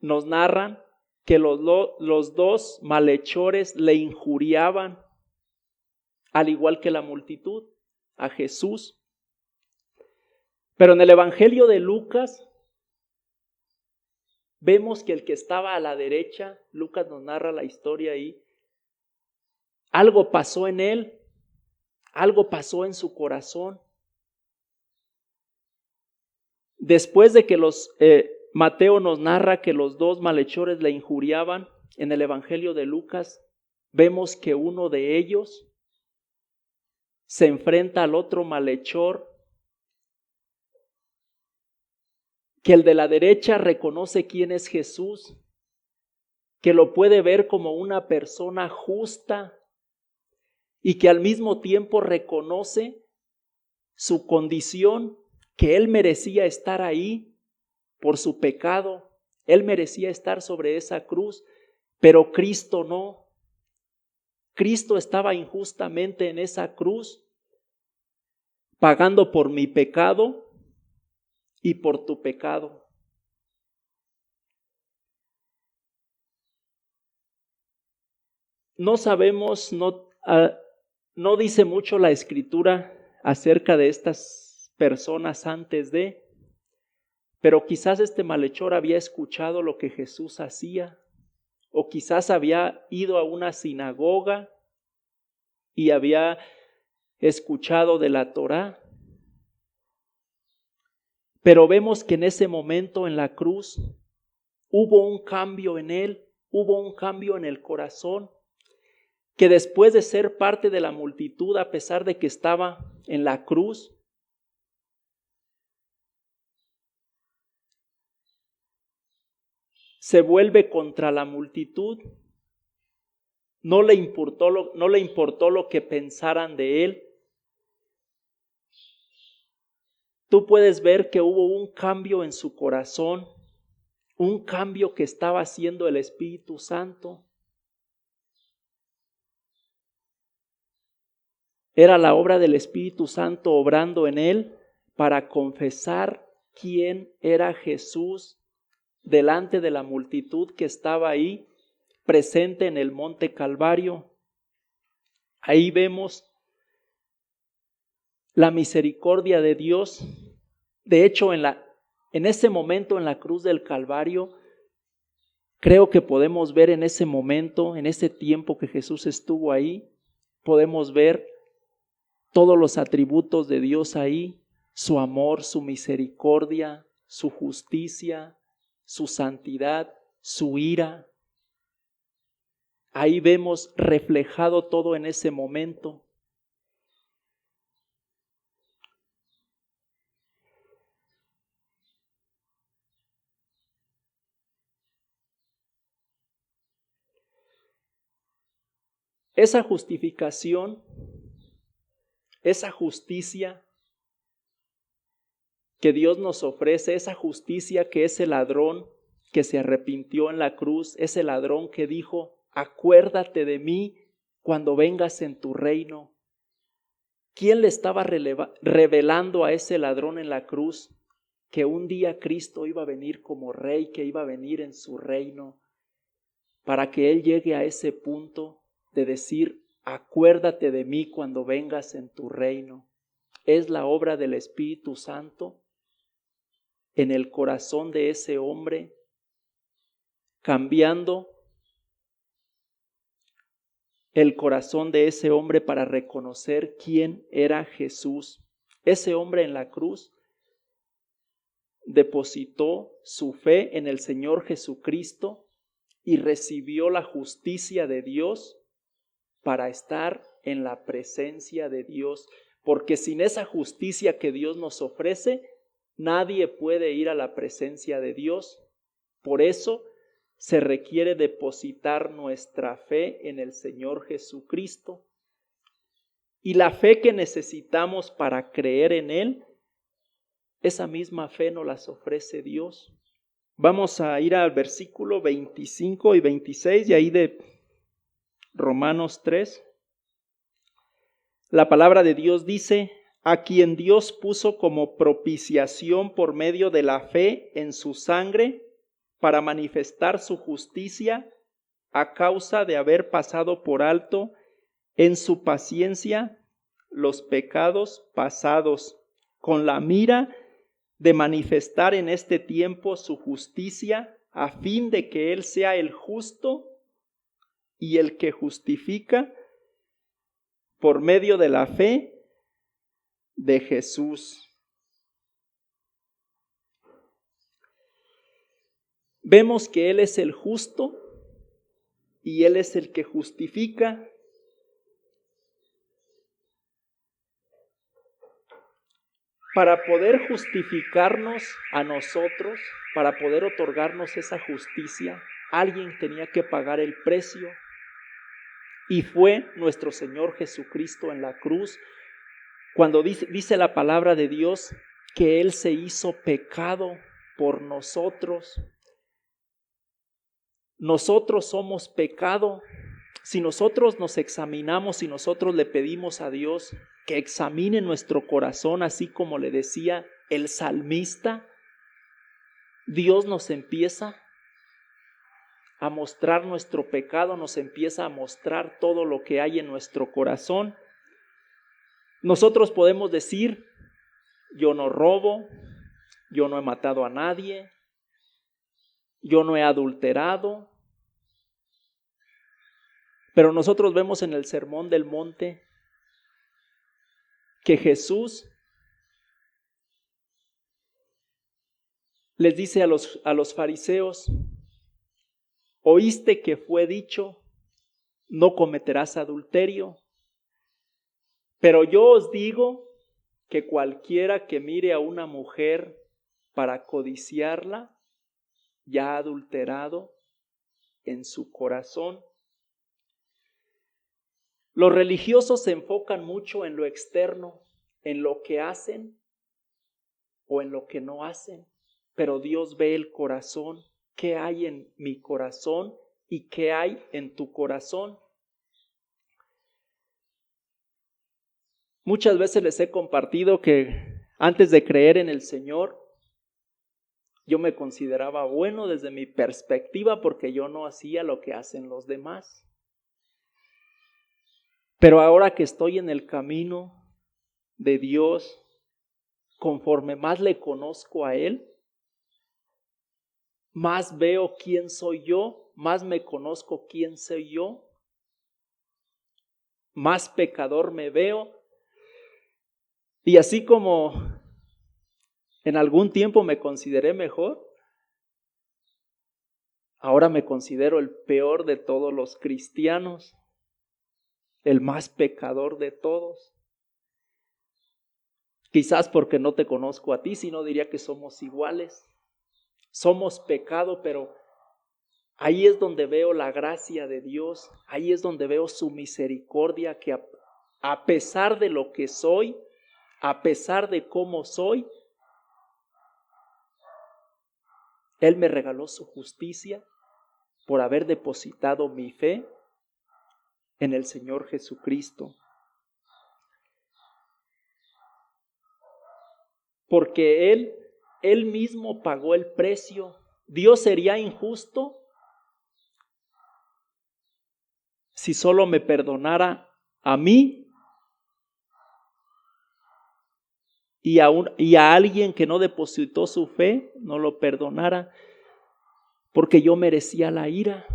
nos narran que los dos malhechores le injuriaban, al igual que la multitud, a Jesús. Pero en el evangelio de Lucas vemos que el que estaba a la derecha, Lucas nos narra la historia ahí, algo pasó en él, algo pasó en su corazón. Después de que Mateo nos narra que los dos malhechores le injuriaban, en el evangelio de Lucas vemos que uno de ellos se enfrenta al otro malhechor que el de la derecha reconoce quién es Jesús, que lo puede ver como una persona justa y que al mismo tiempo reconoce su condición, que él merecía estar ahí por su pecado, él merecía estar sobre esa cruz, pero Cristo no. Cristo estaba injustamente en esa cruz, pagando por mi pecado y por tu pecado. No sabemos, no dice mucho la Escritura acerca de estas personas antes de, pero quizás este malhechor había escuchado lo que Jesús hacía, o quizás había ido a una sinagoga y había escuchado de la Torá. Pero vemos que en ese momento en la cruz hubo un cambio en él, hubo un cambio en el corazón, que después de ser parte de la multitud, a pesar de que estaba en la cruz, se vuelve contra la multitud. No le importó lo que pensaran de él. Tú puedes ver que hubo un cambio en su corazón, un cambio que estaba haciendo el Espíritu Santo. Era la obra del Espíritu Santo obrando en él para confesar quién era Jesús delante de la multitud que estaba ahí presente en el monte Calvario. Ahí vemos la misericordia de Dios. De hecho, en ese momento en la cruz del Calvario, creo que podemos ver en ese momento, en ese tiempo que Jesús estuvo ahí, podemos ver todos los atributos de Dios ahí, su amor, su misericordia, su justicia, su santidad, su ira. Ahí vemos reflejado todo en ese momento. Esa justificación, esa justicia que Dios nos ofrece, esa justicia que ese ladrón que se arrepintió en la cruz, ese ladrón que dijo, acuérdate de mí cuando vengas en tu reino. ¿Quién le estaba revelando a ese ladrón en la cruz que un día Cristo iba a venir como rey, que iba a venir en su reino, para que él llegue a ese punto de decir, acuérdate de mí cuando vengas en tu reino? Es la obra del Espíritu Santo en el corazón de ese hombre, cambiando el corazón de ese hombre para reconocer quién era Jesús. Ese hombre en la cruz depositó su fe en el Señor Jesucristo y recibió la justicia de Dios para estar en la presencia de Dios. Porque sin esa justicia que Dios nos ofrece, nadie puede ir a la presencia de Dios. Por eso se requiere depositar nuestra fe en el Señor Jesucristo. Y la fe que necesitamos para creer en Él, esa misma fe nos las ofrece Dios. Vamos a ir al versículo 25 y 26 y ahí de Romanos 3. La palabra de Dios dice, a quien Dios puso como propiciación por medio de la fe en su sangre, para manifestar su justicia a causa de haber pasado por alto en su paciencia los pecados pasados, con la mira de manifestar en este tiempo su justicia, a fin de que Él sea el justo y el que justifica por medio de la fe de Jesús. Vemos que Él es el justo y Él es el que justifica. para poder justificarnos a nosotros, para poder otorgarnos esa justicia, alguien tenía que pagar el precio. Y fue nuestro Señor Jesucristo en la cruz, cuando dice la palabra de Dios que Él se hizo pecado por nosotros. Nosotros somos pecado. Si nosotros nos examinamos, si nosotros le pedimos a Dios que examine nuestro corazón, así como le decía el salmista, Dios nos empieza a mostrar nuestro pecado, nos empieza a mostrar todo lo que hay en nuestro corazón. Nosotros podemos decir, yo no robo, yo no he matado a nadie, yo no he adulterado. Pero nosotros vemos en el Sermón del Monte que Jesús les dice a los fariseos, oíste que fue dicho, no cometerás adulterio, pero yo os digo que cualquiera que mire a una mujer para codiciarla, ya ha adulterado en su corazón. Los religiosos se enfocan mucho en lo externo, en lo que hacen o en lo que no hacen, pero Dios ve el corazón, qué hay en mi corazón y qué hay en tu corazón. Muchas veces les he compartido que antes de creer en el Señor, yo me consideraba bueno desde mi perspectiva porque yo no hacía lo que hacen los demás. Pero ahora que estoy en el camino de Dios, conforme más le conozco a Él, más veo quién soy yo, más me conozco quién soy yo, más pecador me veo. Y así como en algún tiempo me consideré mejor, ahora me considero el peor de todos los cristianos, el más pecador de todos. Quizás porque no te conozco a ti, sino diría que somos iguales. Somos pecado, pero ahí es donde veo la gracia de Dios, ahí es donde veo su misericordia, que a pesar de lo que soy, a pesar de cómo soy, Él me regaló su justicia por haber depositado mi fe en el Señor Jesucristo. Porque Él mismo pagó el precio. ¿Dios sería injusto si solo me perdonara a mí y a alguien que no depositó su fe, no lo perdonara porque yo merecía la ira?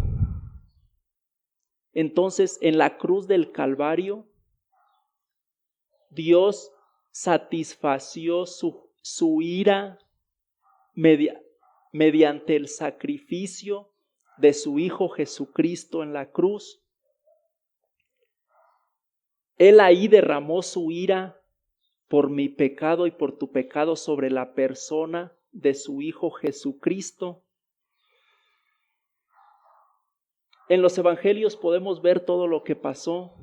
Entonces, en la cruz del Calvario, Dios satisfació su ira mediante el sacrificio de su Hijo Jesucristo en la cruz. Él ahí derramó su ira por mi pecado y por tu pecado sobre la persona de su Hijo Jesucristo. En los evangelios podemos ver todo lo que pasó,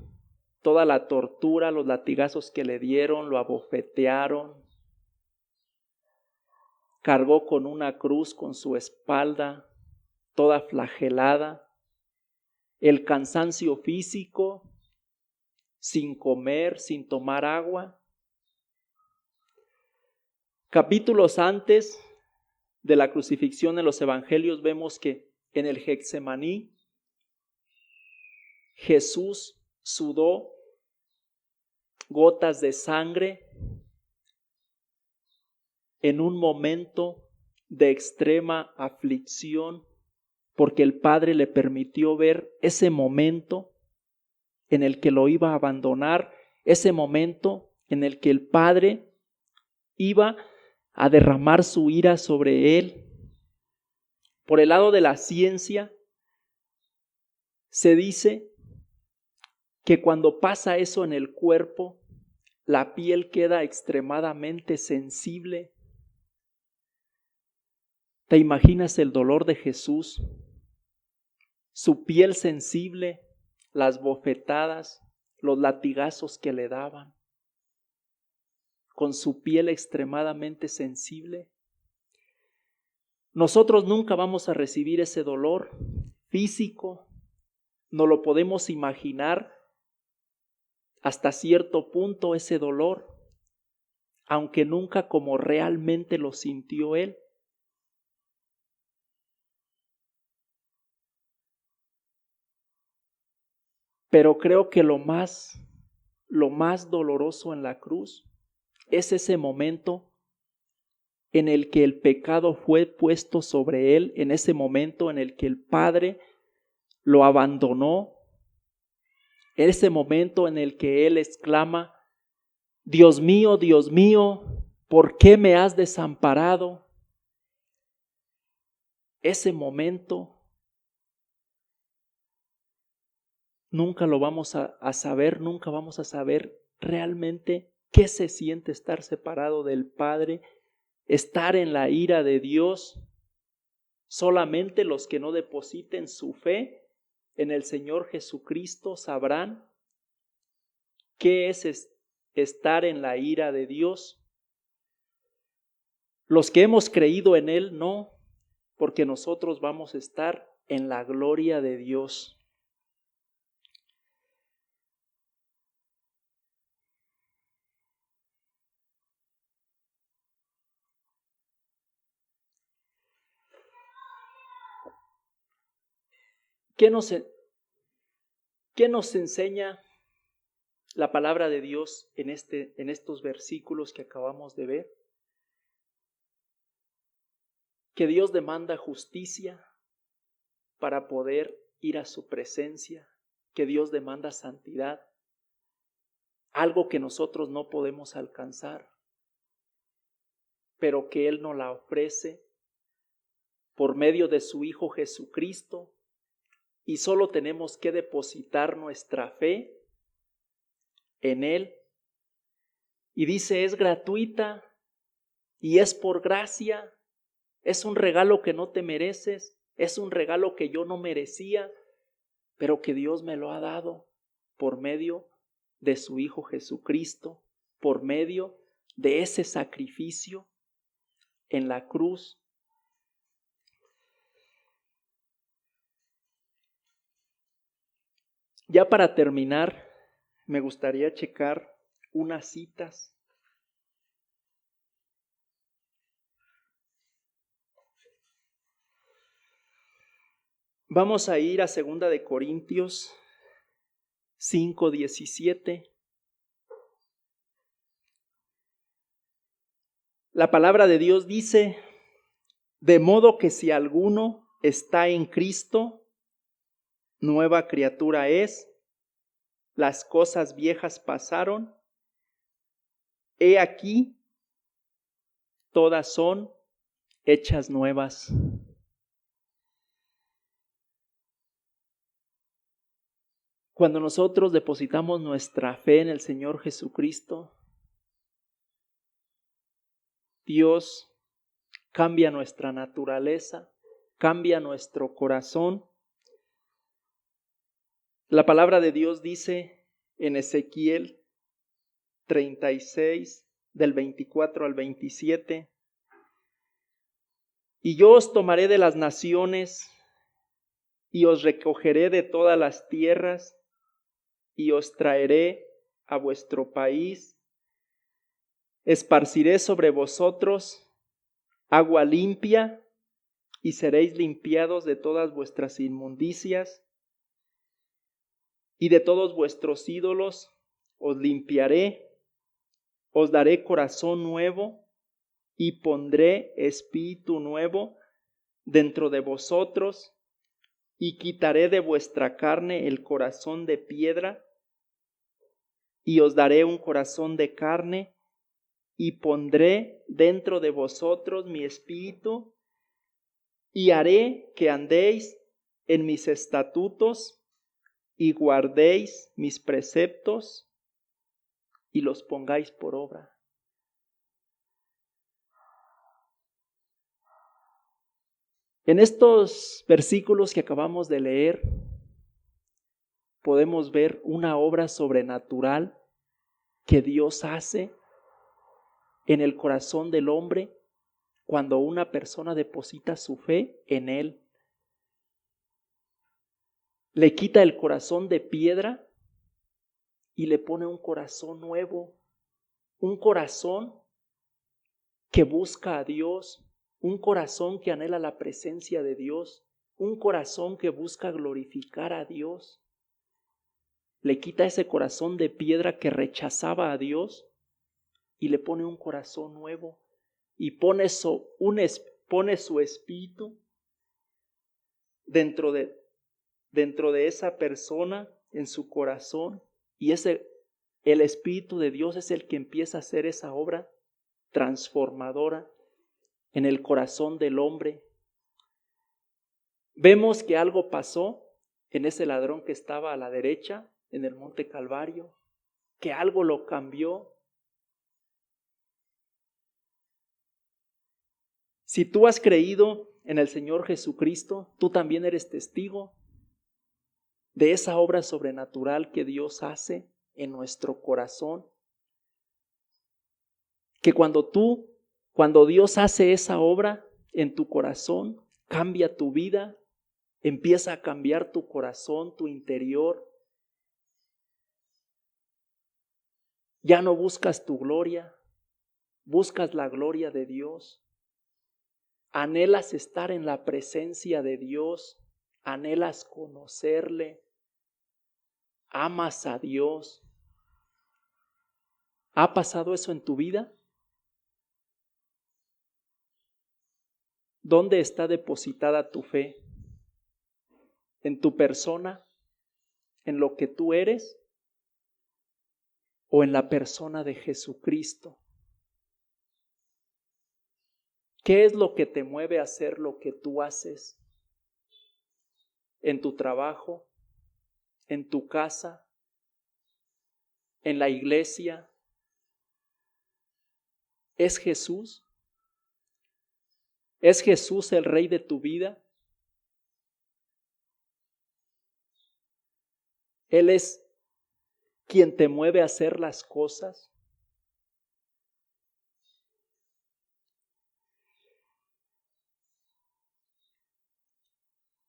toda la tortura, los latigazos que le dieron, lo abofetearon, cargó con una cruz con su espalda toda flagelada, el cansancio físico, sin comer, sin tomar agua. Capítulos antes de la crucifixión en los evangelios vemos que en el Getsemaní Jesús sudó gotas de sangre en un momento de extrema aflicción, porque el Padre le permitió ver ese momento en el que lo iba a abandonar, ese momento en el que el Padre iba a derramar su ira sobre él. Por el lado de la ciencia, se dice que cuando pasa eso en el cuerpo, la piel queda extremadamente sensible. ¿Te imaginas el dolor de Jesús? Su piel sensible, las bofetadas, los latigazos que le daban, con su piel extremadamente sensible. Nosotros nunca vamos a recibir ese dolor físico, no lo podemos imaginar hasta cierto punto ese dolor, aunque nunca como realmente lo sintió Él. Pero creo que lo más doloroso en la cruz es ese momento en el que el pecado fue puesto sobre Él, en ese momento en el que el Padre lo abandonó, en ese momento en el que Él exclama: Dios mío, ¿por qué me has desamparado? Ese momento nunca lo vamos a saber, nunca vamos a saber realmente qué se siente estar separado del Padre, estar en la ira de Dios. Solamente los que no depositen su fe en el Señor Jesucristo sabrán qué es estar en la ira de Dios. Los que hemos creído en Él no, porque nosotros vamos a estar en la gloria de Dios. ¿Qué nos enseña la palabra de Dios en estos versículos que acabamos de ver? Que Dios demanda justicia para poder ir a su presencia, que Dios demanda santidad, algo que nosotros no podemos alcanzar, pero que Él nos la ofrece por medio de su Hijo Jesucristo, y solo tenemos que depositar nuestra fe en Él. Y dice, es gratuita y es por gracia, es un regalo que no te mereces, es un regalo que yo no merecía, pero que Dios me lo ha dado por medio de su Hijo Jesucristo, por medio de ese sacrificio en la cruz. Ya para terminar, me gustaría checar unas citas. Vamos a ir a 2 de Corintios 5:17. La palabra de Dios dice: de modo que si alguno está en Cristo, nueva criatura es, las cosas viejas pasaron, he aquí, todas son hechas nuevas. Cuando nosotros depositamos nuestra fe en el Señor Jesucristo, Dios cambia nuestra naturaleza, cambia nuestro corazón. La palabra de Dios dice en Ezequiel 36, del 24 al 27, y yo os tomaré de las naciones y os recogeré de todas las tierras y os traeré a vuestro país, esparciré sobre vosotros agua limpia y seréis limpiados de todas vuestras inmundicias, y de todos vuestros ídolos os limpiaré, os daré corazón nuevo y pondré espíritu nuevo dentro de vosotros, y quitaré de vuestra carne el corazón de piedra y os daré un corazón de carne, y pondré dentro de vosotros mi espíritu, y haré que andéis en mis estatutos y guardéis mis preceptos, y los pongáis por obra. En estos versículos que acabamos de leer, podemos ver una obra sobrenatural que Dios hace en el corazón del hombre cuando una persona deposita su fe en Él. Le quita el corazón de piedra y le pone un corazón nuevo, un corazón que busca a Dios, un corazón que anhela la presencia de Dios, un corazón que busca glorificar a Dios. Le quita ese corazón de piedra que rechazaba a Dios y le pone un corazón nuevo y pone su espíritu dentro de esa persona, en su corazón, y el Espíritu de Dios es el que empieza a hacer esa obra transformadora en el corazón del hombre. Vemos que algo pasó en ese ladrón que estaba a la derecha en el Monte Calvario, que algo lo cambió. Si tú has creído en el Señor Jesucristo, tú también eres testigo de esa obra sobrenatural que Dios hace en nuestro corazón. Que cuando Dios hace esa obra en tu corazón, cambia tu vida, empieza a cambiar tu corazón, tu interior. Ya no buscas tu gloria, buscas la gloria de Dios. Anhelas estar en la presencia de Dios, anhelas conocerle, amas a Dios. ¿Ha pasado eso en tu vida? ¿Dónde está depositada tu fe? ¿En tu persona? ¿En lo que tú eres? ¿O en la persona de Jesucristo? ¿Qué es lo que te mueve a hacer lo que tú haces? ¿En tu trabajo? ¿En tu casa? ¿En la iglesia? ¿Es Jesús? ¿Es Jesús el Rey de tu vida? ¿Él es quien te mueve a hacer las cosas?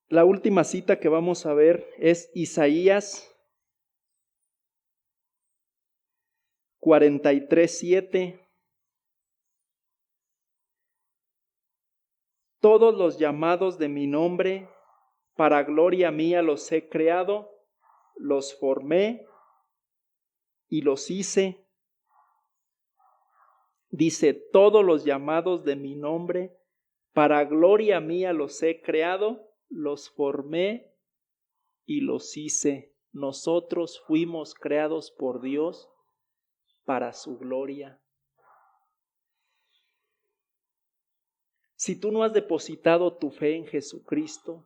La última cita que vamos a ver es Isaías 43:7. Todos los llamados de mi nombre, para gloria mía los he creado, los formé y los hice. Dice, todos los llamados de mi nombre, para gloria mía los he creado, los formé y los hice. Nosotros fuimos creados por Dios para su gloria. Si tú no has depositado tu fe en Jesucristo,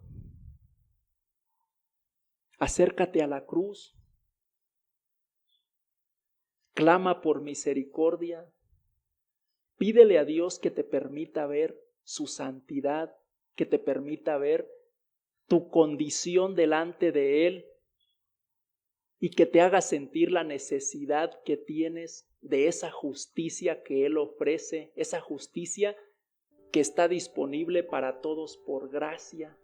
acércate a la cruz, clama por misericordia, pídele a Dios que te permita ver su santidad, que te permita ver tu condición delante de Él y que te haga sentir la necesidad que tienes de esa justicia que Él ofrece, esa justicia que está disponible para todos por gracia.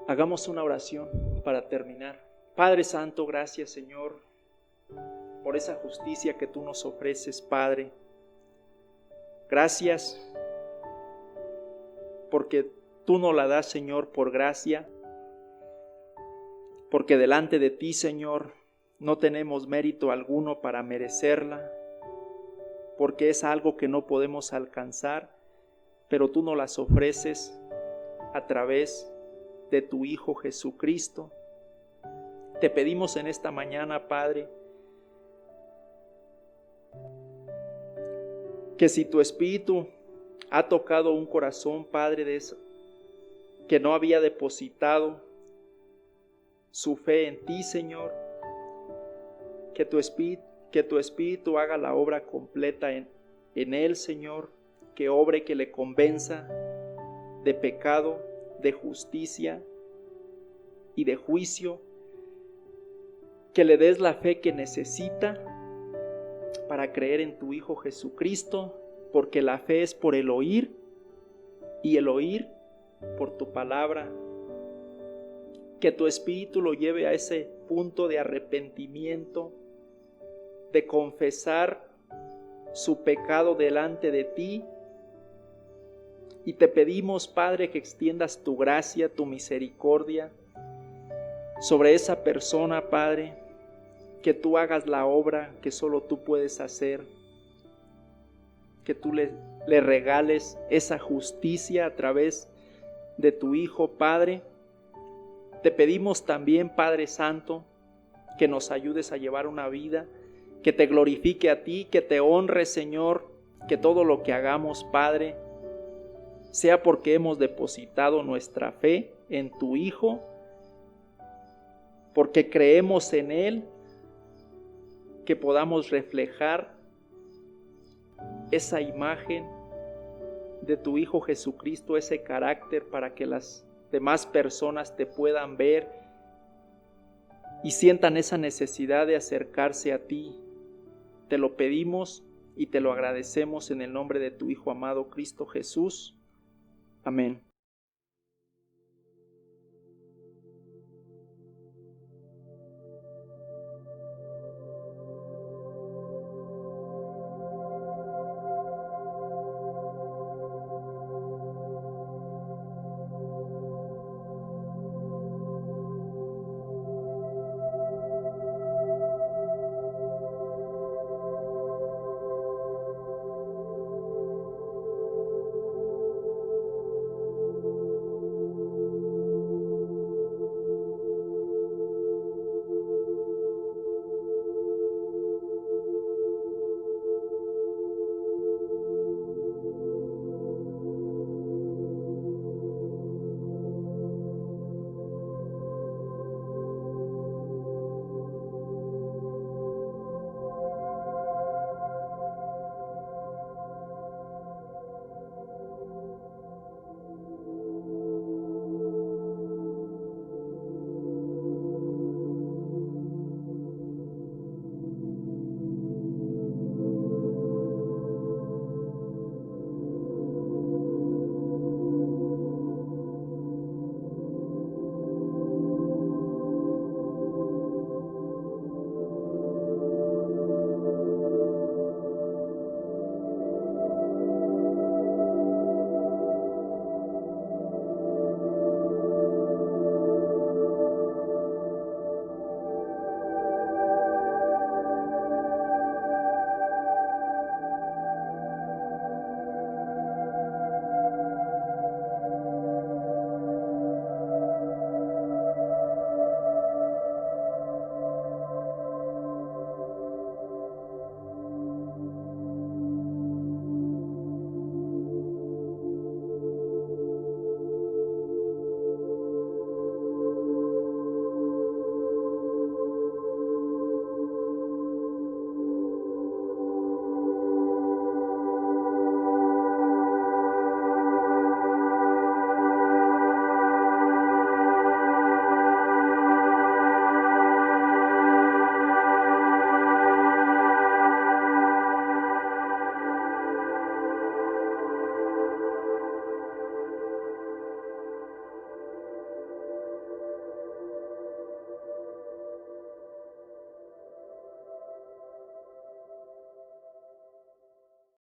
Hagamos una oración para terminar. Padre Santo, gracias Señor por esa justicia que tú nos ofreces, Padre. Gracias porque tú nos la das, Señor, por gracia, porque delante de ti, Señor, no tenemos mérito alguno para merecerla, porque es algo que no podemos alcanzar, pero tú nos las ofreces a través de tu Hijo Jesucristo. Te pedimos en esta mañana, Padre, que si tu Espíritu ha tocado un corazón, Padre, de eso, que no había depositado su fe en ti, Señor, que tu Espíritu haga la obra completa en Él, Señor, que obre, que le convenza de pecado, de justicia y de juicio, que le des la fe que necesita para creer en tu Hijo Jesucristo, porque la fe es por el oír y el oír por tu palabra. Que tu Espíritu lo lleve a ese punto de arrepentimiento, de confesar su pecado delante de ti. Y te pedimos, Padre, que extiendas tu gracia, tu misericordia sobre esa persona, Padre, que tú hagas la obra que solo tú puedes hacer, que tú le regales esa justicia a través de tu Hijo, Padre. Te pedimos también, Padre Santo, que nos ayudes a llevar una vida que te glorifique a ti, que te honre, Señor, que todo lo que hagamos, Padre, sea porque hemos depositado nuestra fe en tu Hijo, porque creemos en Él, que podamos reflejar esa imagen de tu Hijo Jesucristo, ese carácter, para que las demás personas te puedan ver y sientan esa necesidad de acercarse a ti. Te lo pedimos y te lo agradecemos en el nombre de tu Hijo amado Cristo Jesús. Amén.